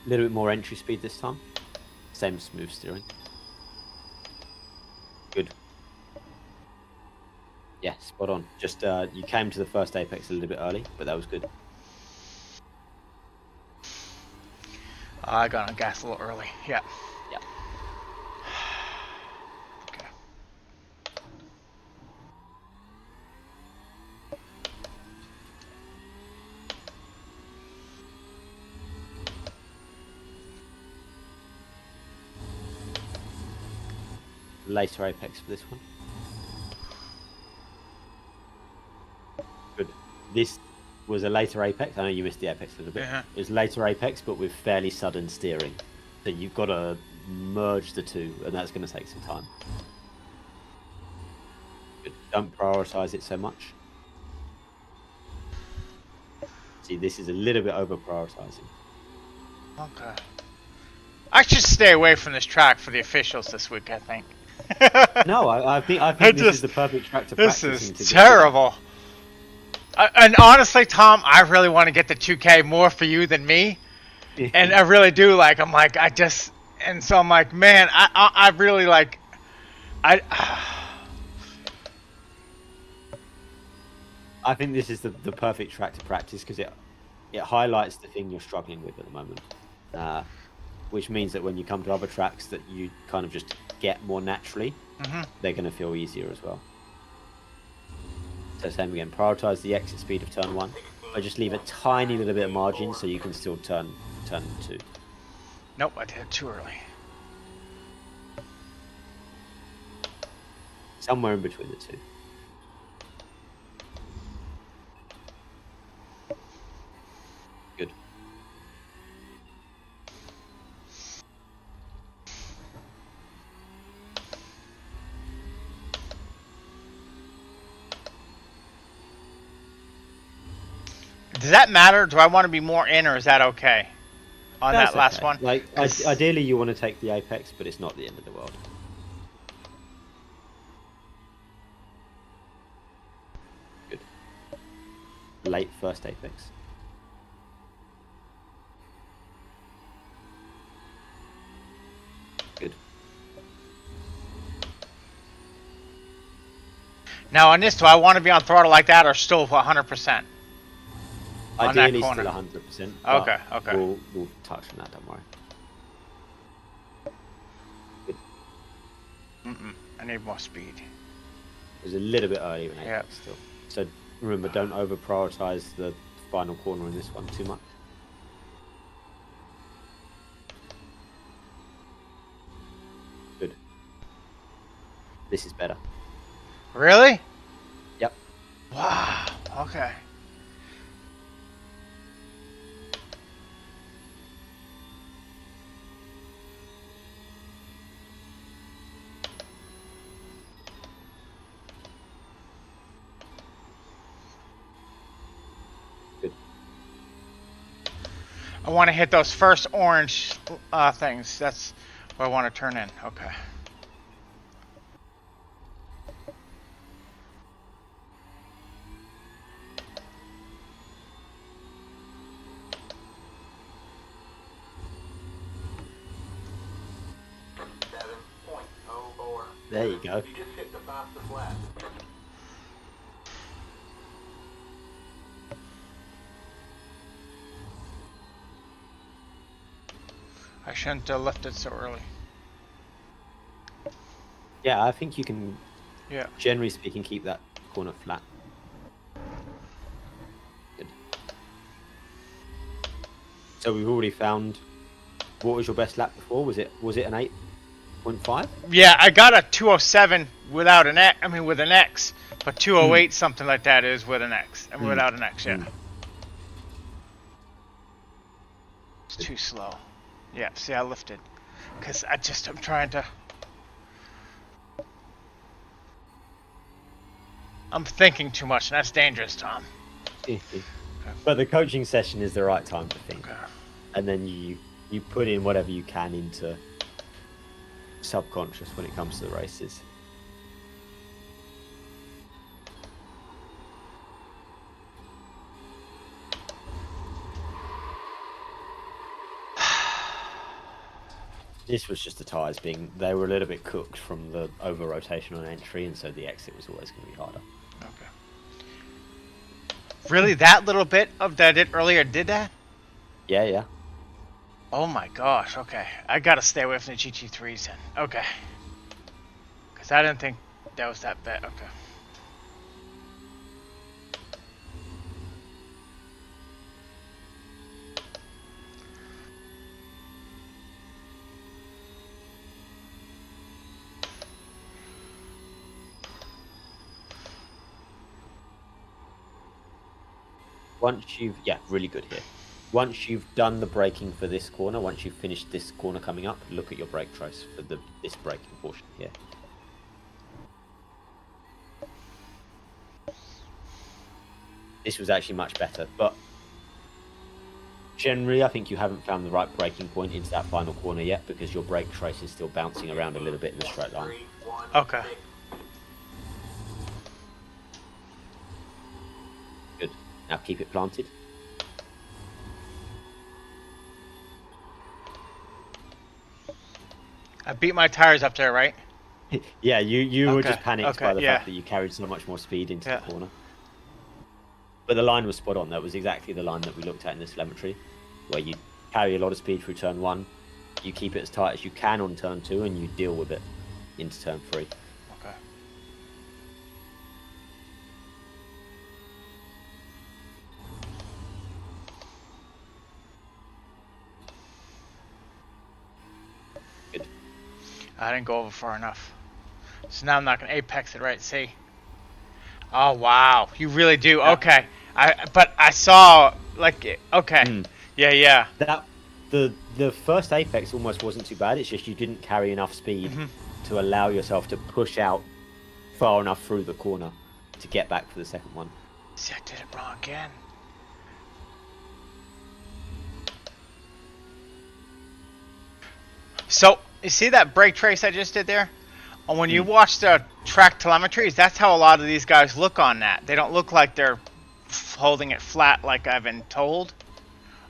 A little bit more entry speed this time. Same smooth steering. Good. Yeah, spot on. Just you came to the first apex a little bit early, but that was good. I got on gas a little early. Yeah. Yeah. Okay. Later apex for this one. Good. This was a later apex. I know you missed the apex a little bit. It was later apex, but with fairly sudden steering. So you've got to merge the two, and that's going to take some time. Good. Don't prioritize it so much. See, this is a little bit over prioritizing. Okay. I should stay away from this track for the officials this week, I think. No, I think this is the perfect track to practice. This is terrible. And honestly, Tom, I really want to get the 2K more for you than me. And I really do. Like, I'm like, and so I'm like, man, I really like, I think this is the perfect track to practice because it highlights the thing you're struggling with at the moment. Which means that when you come to other tracks that you kind of just get more naturally, they're going to feel easier as well. So same again, prioritize the exit speed of turn 1, but just leave a tiny little bit of margin so you can still turn 2. Nope, I did it too early. Somewhere in between the two. Good. Does that matter? Do I want to be more in, or is that okay? On That's that last okay. one? Like, ideally you want to take the apex, but it's not the end of the world. Good. Late first apex. Good. Now on this, do I want to be on throttle like that, or still 100%? On that Ideally corner. still 100%. Okay, okay. We'll touch on that, don't worry. Good. I need more speed. It was a little bit early in apex still. So remember, don't over prioritize the final corner in this one too much. Good. This is better. Really? Yep. Wow. Okay. Good. I want to hit those first orange things. That's what I want to turn in. Okay. There you go. You just hit the fastest lap. I shouldn't have lifted so early. Yeah, I think you can, Yeah. generally speaking, keep that corner flat. Good. So we've already found, what was your best lap before? Was it an 8.5? Yeah, I got a 207 without an X. I mean, with an X, but 208 something like that is with an X, and without an X, yeah. It's too slow. Yeah, see, I lifted, cause I'm trying to. I'm thinking too much, and that's dangerous, Tom. But the coaching session is the right time to think. Okay. And then you put in whatever you can into subconscious when it comes to the races. This was just the tyres they were a little bit cooked from the over rotation on entry, and so the exit was always going to be harder. Okay. Really, that little bit of that I did earlier did that? Yeah. Oh my gosh, okay. I gotta stay away from the GT3s then. Okay. Because I didn't think that was that bad. Okay. Really good here. Once you've done the braking for this corner, once you've finished this corner coming up, look at your brake trace for this braking portion here. This was actually much better, but generally I think you haven't found the right braking point into that final corner yet, because your brake trace is still bouncing around a little bit in the straight line. Okay. Good. Now keep it planted. I beat my tires up there, right? Yeah, you were Okay, just panicked okay, by the yeah. fact that you carried so much more speed into Yeah. the corner. But the line was spot on. That was exactly the line that we looked at in this telemetry, where you carry a lot of speed through turn 1, you keep it as tight as you can on turn 2, and you deal with it into turn 3. Okay. Good. I didn't go over far enough. So now I'm not gonna apex it, right? See? Oh wow, you really do. Yeah. Okay. But I saw like okay. Mm. Yeah. That the first apex almost wasn't too bad. It's just you didn't carry enough speed to allow yourself to push out far enough through the corner to get back for the second one. See, I did it wrong again. So you see that brake trace I just did there? And when you watch the track telemetries, that's how a lot of these guys look on that. They don't look like they're holding it flat like I've been told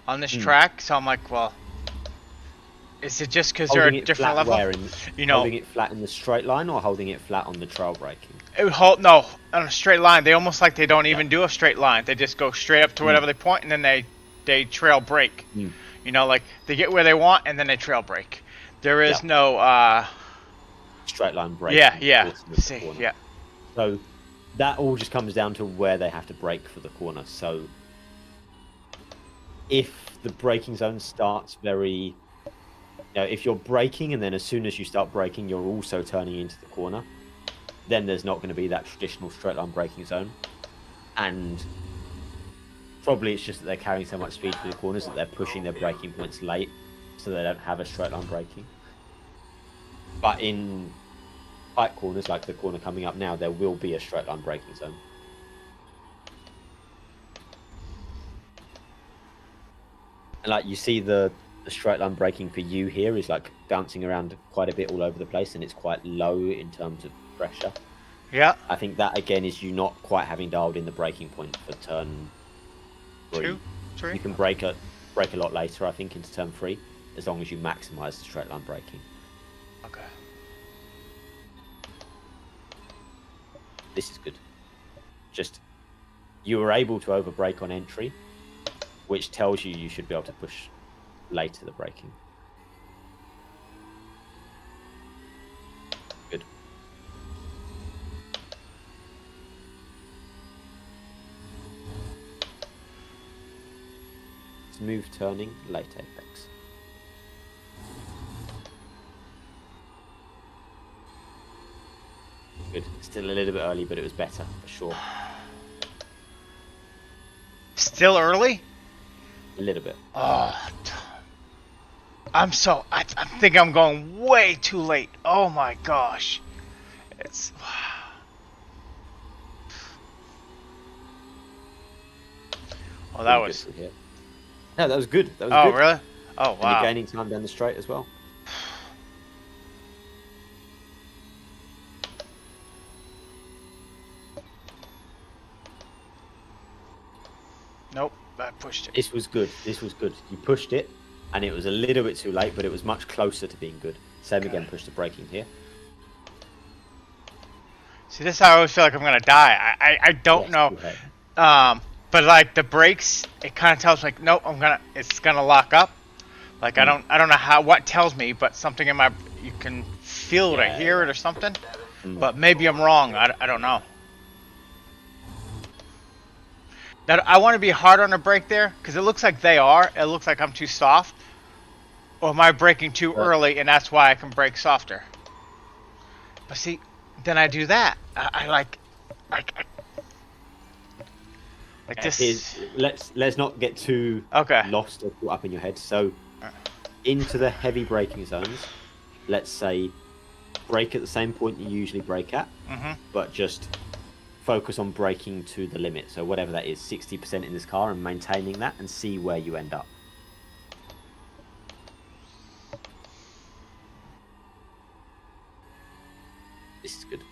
on this track. So I'm like, well, is it just because they're Holding a it different flat level? where You know, holding it flat in the straight line, or holding it flat on the trail braking? it would hold no on a straight line. They almost like they don't even do a straight line. They just go straight up to whatever they point, and then they trail brake. You know, like they get where they want, and then they trail brake. There is no straight line brake. Yeah. See, yeah. So that all just comes down to where they have to brake for the corner. So if the braking zone starts very, if you're braking and then as soon as you start braking, you're also turning into the corner, then there's not going to be that traditional straight line braking zone. And probably it's just that they're carrying so much speed through the corners that they're pushing their braking points late, so they don't have a straight line braking. But in tight corners, like the corner coming up now, there will be a straight line braking zone. And like you see the straight line braking for you here is like bouncing around quite a bit all over the place, and it's quite low in terms of pressure. Yeah. I think that again is you not quite having dialed in the braking point for turn 3. 2, 3. You can brake a lot later, I think, into turn 3, as long as you maximise the straight line braking. Okay. This is good. Just you were able to over brake on entry, which tells you should be able to push later the braking. Good. Smooth turning, late apex. Good. Still a little bit early, but it was better for sure. Still early? A little bit. Oh, I think I'm going way too late. Oh my gosh. It's Well, that really was. good here. No, that was good. That was Oh, good. really? Oh, And you're wow. gaining time down the straight as well. Nope, I pushed it. This was good. This was good. You pushed it, and it was a little bit too late, but it was much closer to being good. Same Okay. again, push the braking here. See, this is how I always feel like I'm gonna die. I don't Yes, know. too high. But like the brakes, it kind of tells me like, nope, it's gonna lock up. Like I don't know what tells me, but something in my, you can feel it or Yeah, hear it or something. Mm. But maybe I'm wrong. I don't know. Now I want to be hard on the brake there because it looks like they are. It looks like I'm too soft. Or am I braking too early and that's why I can brake softer? But see, then I do that. I like this. Let's not get too Okay. lost or caught up in your head. So into the heavy braking zones, let's say brake at the same point you usually brake at, but just focus on braking to the limit. So whatever that is, 60% in this car, and maintaining that, and see where you end up. This is good.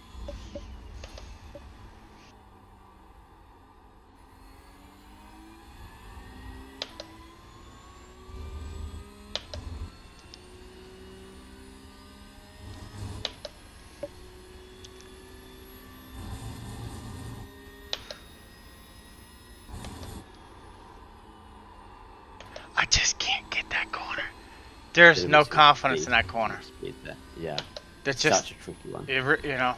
I just can't get that corner. There's no confidence in that corner. Speed there. Yeah, That's just, such a tricky one. you know.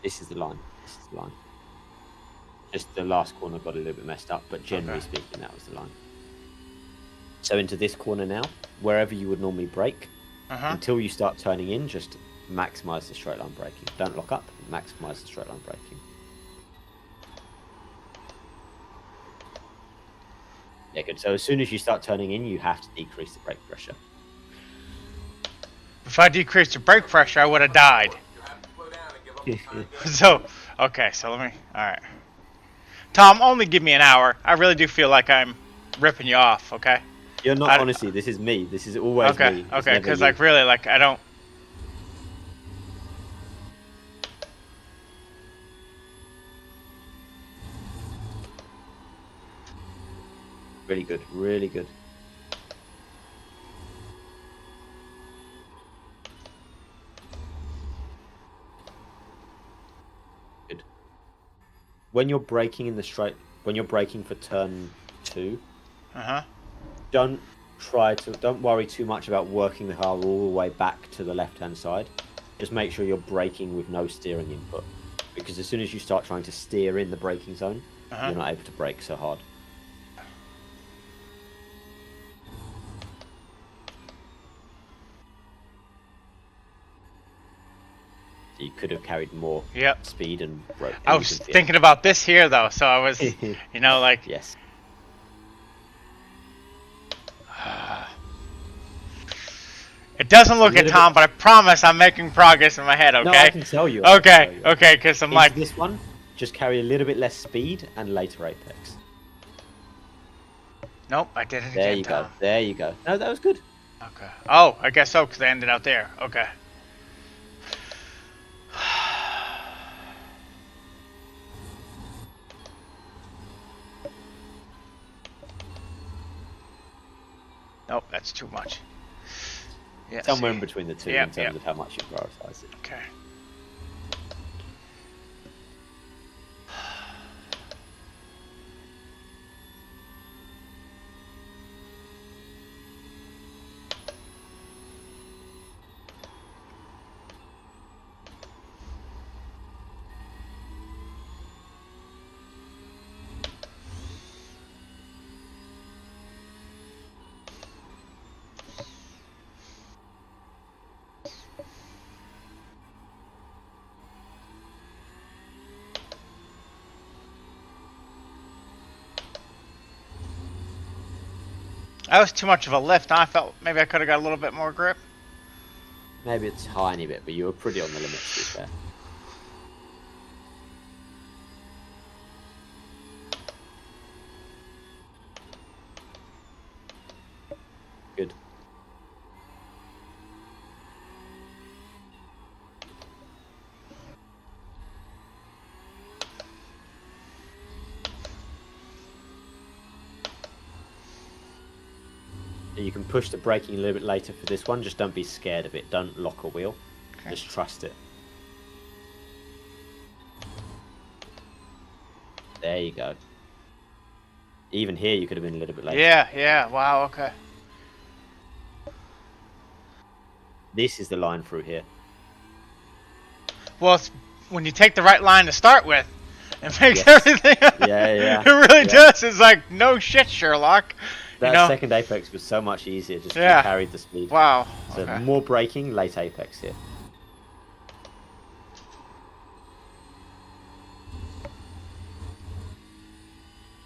This is the line. This is the line. Just the last corner got a little bit messed up, but generally speaking, that was the line. So into this corner now, wherever you would normally brake, until you start turning in, just maximize the straight line braking. Don't lock up, maximize the straight line braking. Yeah, good. So as soon as you start turning in, you have to decrease the brake pressure. If I decreased the brake pressure, I would have died. You have to slow down and give up the time. So, okay, so let me, alright. Tom, only give me an hour. I really do feel like I'm ripping you off, okay? You're not, honestly, this is me. This is always me. Okay, It's okay, never because you. like really, like I don't. Really good, really good. Good. When you're braking in the straight, when you're braking for turn 2, don't worry too much about working the car all the way back to the left-hand side. Just make sure you're braking with no steering input, because as soon as you start trying to steer in the braking zone, you're not able to brake so hard. So you could have carried more speed and broke. I was thinking about this here though, so I was, you know, like. Yes. It doesn't look at Tom, but I promise I'm making progress in my head. Okay. No, I can tell you. Okay, okay, because I'm like this one. Just carry a little bit less speed and later apex. Nope, I did it There again, you Tom. go. There you go. No, that was good. Okay. Oh, I guess so, because I ended out there. Okay. Nope, that's too much. Yeah, Somewhere see. in between the two Yep, in terms yep. of how much you prioritize it. Okay. That was too much of a lift. I felt maybe I could have got a little bit more grip. Maybe a tiny bit, but you were pretty on the limit, to be fair. Good. You can push the braking a little bit later for this one. Just don't be scared of it. Don't lock a wheel. Okay. Just trust it. There you go. Even here, you could have been a little bit later. Yeah. Wow. Okay. This is the line through here. Well, it's, when you take the right line to start with, it makes Yes. everything. Yeah. It really does. It's like no shit, Sherlock. That second apex was so much easier. Just carried the speed. Wow. So Okay. more braking, late apex here.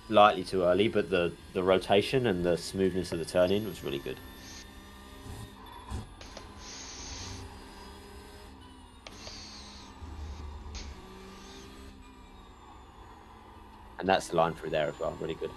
Slightly too early, but the rotation and the smoothness of the turn in was really good. And that's the line through there as well. Really good.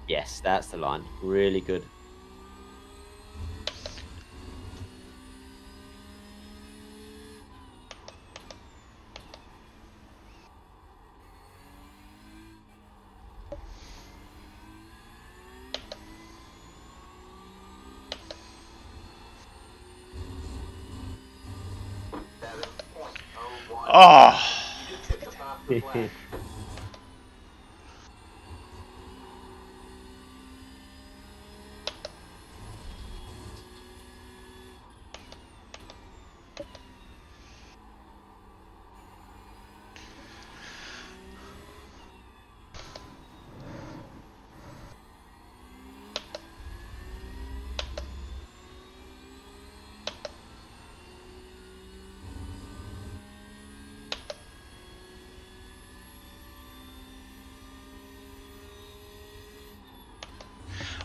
Yes, that's the line. Really good. Oh. You just hit the fastest lap.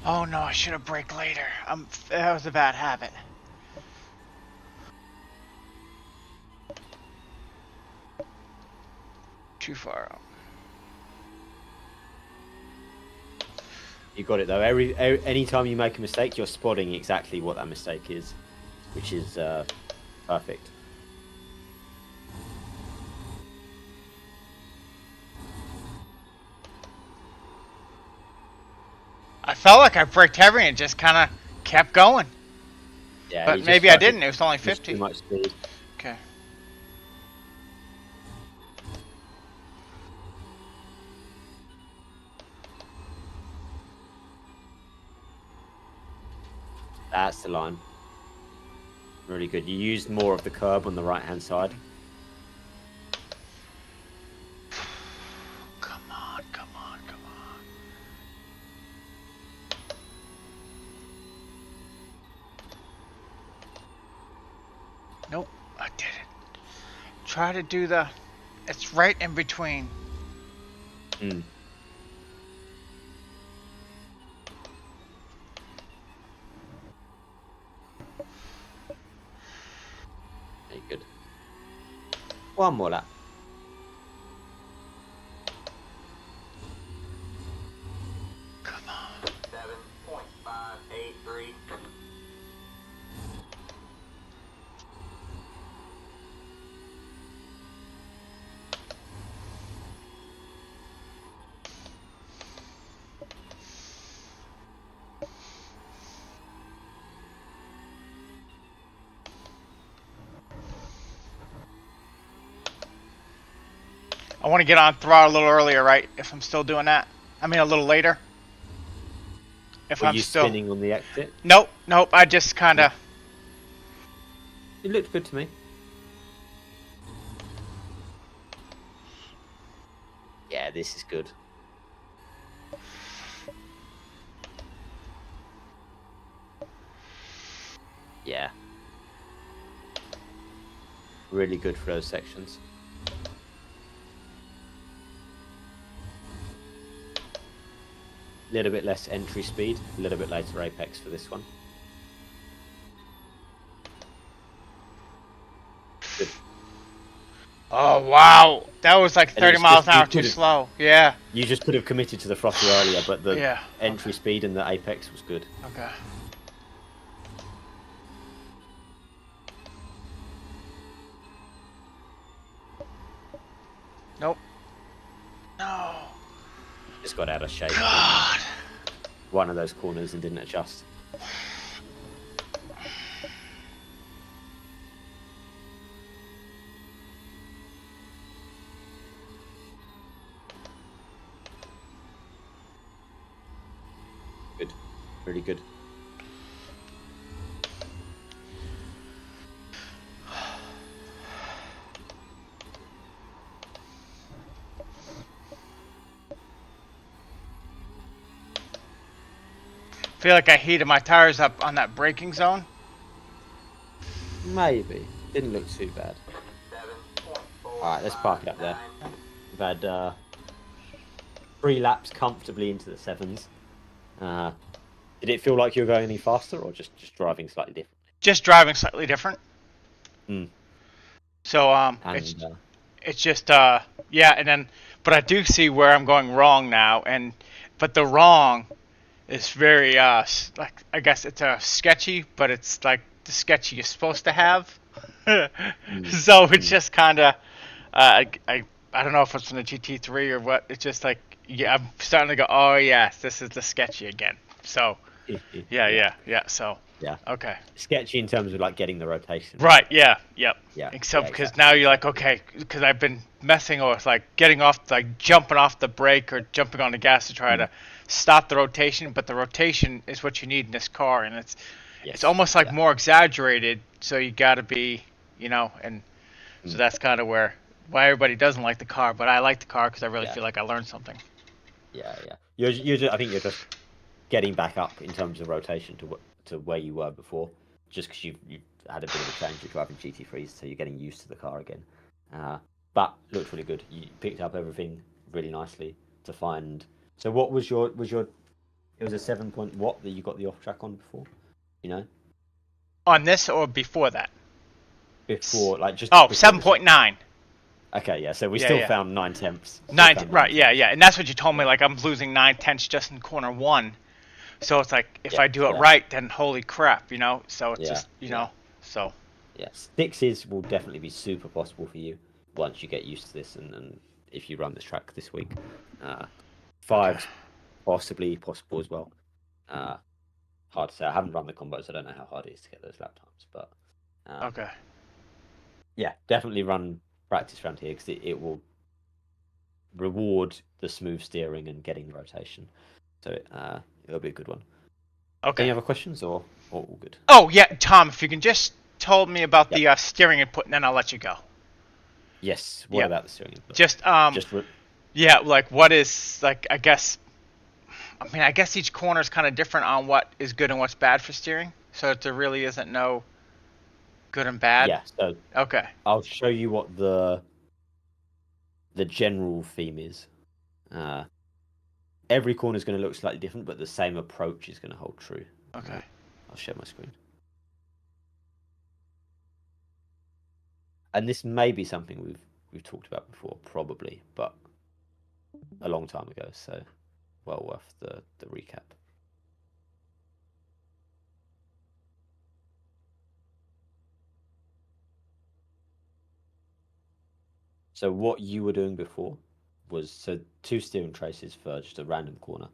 Oh no, I should have braked later. That was a bad habit. Too far out. You got it though. Any time you make a mistake, you're spotting exactly what that mistake is, which is perfect. I felt like I braked heavy and it just kind of kept going. Yeah, But maybe I didn't. It was only 50. Too much speed. Okay. That's the line. Really good. You used more of the curb on the right-hand side. Come on. Nope, I did it. Try to do the... It's right in between. Mm. Very good. One more lap. Come on. 7.583. I want to get on throttle a little earlier, right? If I'm still doing that. I mean, a little later. If Were I'm you still... spinning on the exit? Nope. I just kind of... It looked good to me. Yeah, this is good. Yeah. Really good for those sections. A little bit less entry speed, a little bit later apex for this one. Good. Oh wow, that was like And 30 it's miles just- an you hour too could've- slow. Yeah. You just could have committed to the throttle earlier, but the Yeah. entry speed and the apex was good. Okay. Nope. No. Just got out of shape. God. One of those corners and didn't adjust. Good. Really good. Feel like I heated my tires up on that braking zone. Maybe. Didn't look too bad. 7.4. Alright, let's park it up there. We've had 3 laps comfortably into the 7s. Did it feel like you were going any faster or just driving slightly different? Just driving slightly different. Mm. So And, it's just yeah, and then but I do see where I'm going wrong now, but the wrong is very like I guess it's sketchy, but it's like the sketchy you're supposed to have. So it's just kind of I don't know if it's in the GT3 or what. It's just like yeah, I'm starting to go, oh yes, this is the sketchy again. So yeah. So yeah. okay. Sketchy in terms of like getting the rotation. Right, yeah, yep. Yeah. So yeah, because exactly. now you're like, okay, because I've been messing with like getting off, like jumping off the brake or jumping on the gas to try to stop the rotation, but the rotation is what you need in this car, and it's Yes, almost like yeah. more exaggerated, so you got to be, and so that's kind of why everybody doesn't like the car, but I like the car because I really Yeah. feel like I learned something. Yeah. You're just, I think you're just getting back up in terms of rotation to where you were before, just because you've had a bit of a change. You're driving GT3s, so you're getting used to the car again. But looked really good. You picked up everything really nicely to find. So what was your? It was a 7 point what that you got the off track on before, you know? On this or before that? Before like just. Oh, before 7.9. Okay, yeah. So we Yeah, still yeah. found 9/10. Right, yeah, and that's what you told me. Like I'm losing 9/10 just in corner 1. So it's like if I do it right, then holy crap, So it's just so. Yeah, 6s will definitely be super possible for you once you get used to this, and if you run this track this week. 5s possibly possible as well. Hard to say. I haven't run the combos. I don't know how hard it is to get those lap times, but Okay. yeah, definitely run practice around here because it will reward the smooth steering and getting the rotation. So it'll be a good one. Okay. Any other questions or all good? Oh yeah, Tom, if you can just tell me about the steering input, and then I'll let you go. Yes. What about the steering input? Just yeah, like what is like I guess each corner is kind of different on what is good and what's bad for steering. So there really isn't no good and bad. Yeah. So okay. I'll show you what the general theme is. Every corner is going to look slightly different, but the same approach is going to hold true. Okay. I'll share my screen. And this may be something we've talked about before, probably, but a long time ago, so well worth the recap. So what you were doing before was 2 steering traces for just a random corner.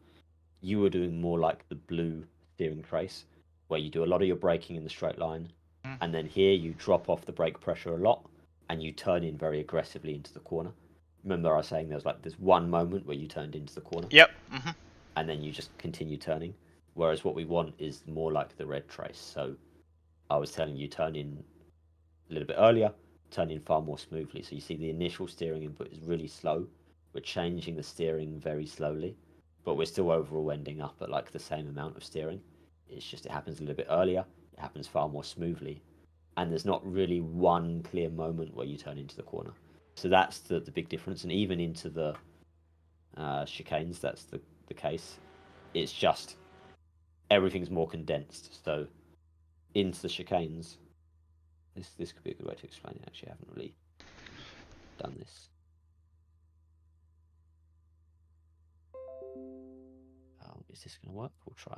You were doing more like the blue steering trace, where you do a lot of your braking in the straight line, and then here you drop off the brake pressure a lot, and you turn in very aggressively into the corner. Remember I was saying there's one moment where you turned into the corner? Yep. And then you just continue turning. Whereas what we want is more like the red trace. So I was telling you turn in a little bit earlier, turn in far more smoothly. So you see the initial steering input is really slow. We're changing the steering very slowly, but we're still overall ending up at like the same amount of steering. It's just it happens a little bit earlier, it happens far more smoothly, and there's not really one clear moment where you turn into the corner. So that's the big difference. And even into the chicanes, that's the case. It's just everything's more condensed. So into the chicanes, this could be a good way to explain it. Actually, I haven't really done this. Is this going to work? We'll try.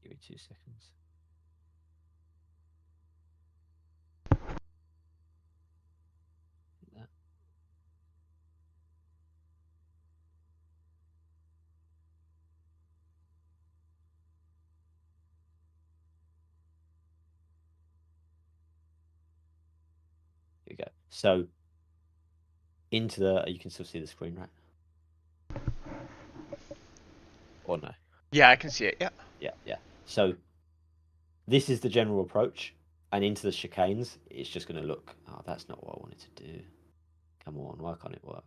Give me 2 seconds. That. Here we go. So into the, you can still see the screen, right? Or no? Yeah, I can see it. Yeah. Yeah. So this is the general approach, and into the chicanes, it's just going to look, oh, that's not what I wanted to do. Come on, why can't it work?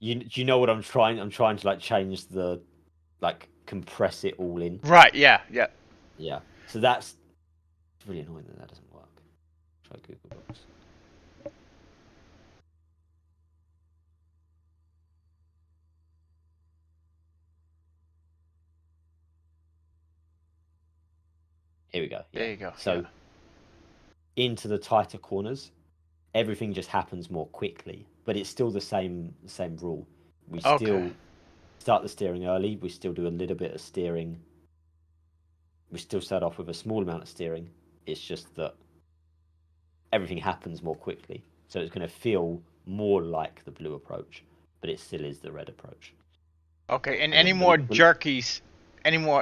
You know what I'm trying? I'm trying to like change the, like compress it all in. Right. Yeah. Yeah. So that's really annoying that doesn't work. Try Google Docs. Here we go. Yeah. There you go. So into the tighter corners, everything just happens more quickly, but it's still the same rule. We still start the steering early. We still do a little bit of steering. We still start off with a small amount of steering. It's just that everything happens more quickly. So it's going to feel more like the blue approach, but it still is the red approach. Okay. And any more jerkies?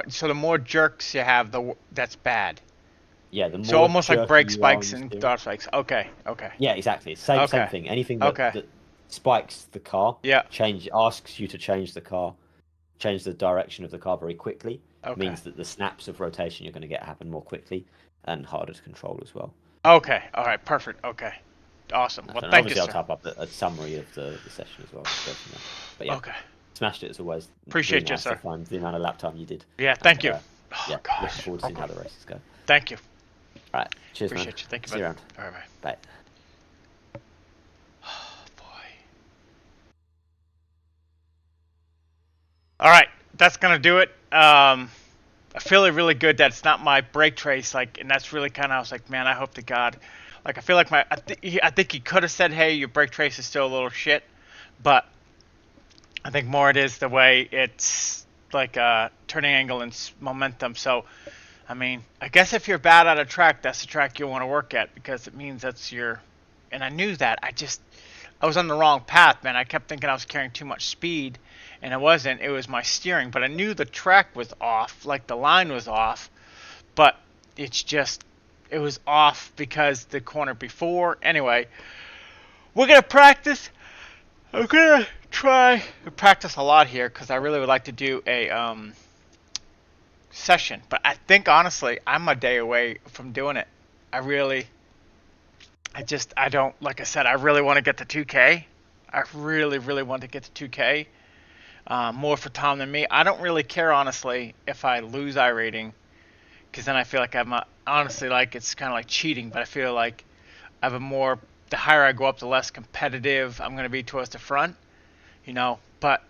So the more jerks you have, that's bad. Yeah, the more so almost like brake jerky you spikes are on the and steering. dart spikes. Okay. Yeah, exactly. Same thing. Anything that spikes the car, asks you to change the car, change the direction of the car very quickly, means that the snaps of rotation you're going to get happen more quickly and harder to control as well. Okay. All right. Perfect. Okay. Awesome. Well, And thank you, obviously sir. I'll type up a summary of the session as well. To go from there. But yeah, Okay. smashed it as always. Appreciate really you, nice sir. to find the amount of lap time you did. Yeah. Thank you. Yeah, looking forward to seeing how the races go. Thank you. All right. Cheers, Appreciate man. you. Thank you, See you bud. around. All right, bye. Bye. Oh, boy. All right. That's going to do it. I feel really good that it's not my brake trace. And that's really kind of, I was like, man, I hope to God. I feel like I think he could have said, hey, your brake trace is still a little shit. But I think more it is the way it's turning angle and momentum. So, I mean, I guess if you're bad at a track, that's the track you'll want to work at because it means that's your. And I knew that. I was on the wrong path, man. I kept thinking I was carrying too much speed, and it wasn't. It was my steering. But I knew the track was off, the line was off. But it was off because the corner before. Anyway, we're gonna practice. I'm gonna try to practice a lot here because I really would like to do a session, but I think honestly I'm a day away from doing it. I don't, like I said, I really want to get to 2K. I really want to get to 2K. More for Tom than me. I don't really care honestly if I lose iRating, because then I feel like honestly it's kind of like cheating. But I feel like the higher I go up, the less competitive I'm going to be towards the front, But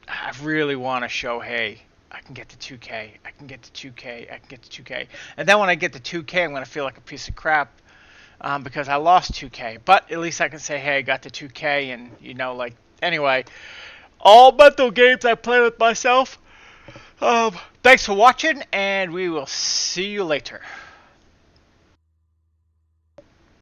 I really want to show, hey, I can get to 2K. I can get to 2K. I can get to 2K. And then when I get to 2K, I'm going to feel like a piece of crap because I lost 2K. But at least I can say, hey, I got to 2K. And, anyway, all mental games I play with myself. Thanks for watching, and we will see you later.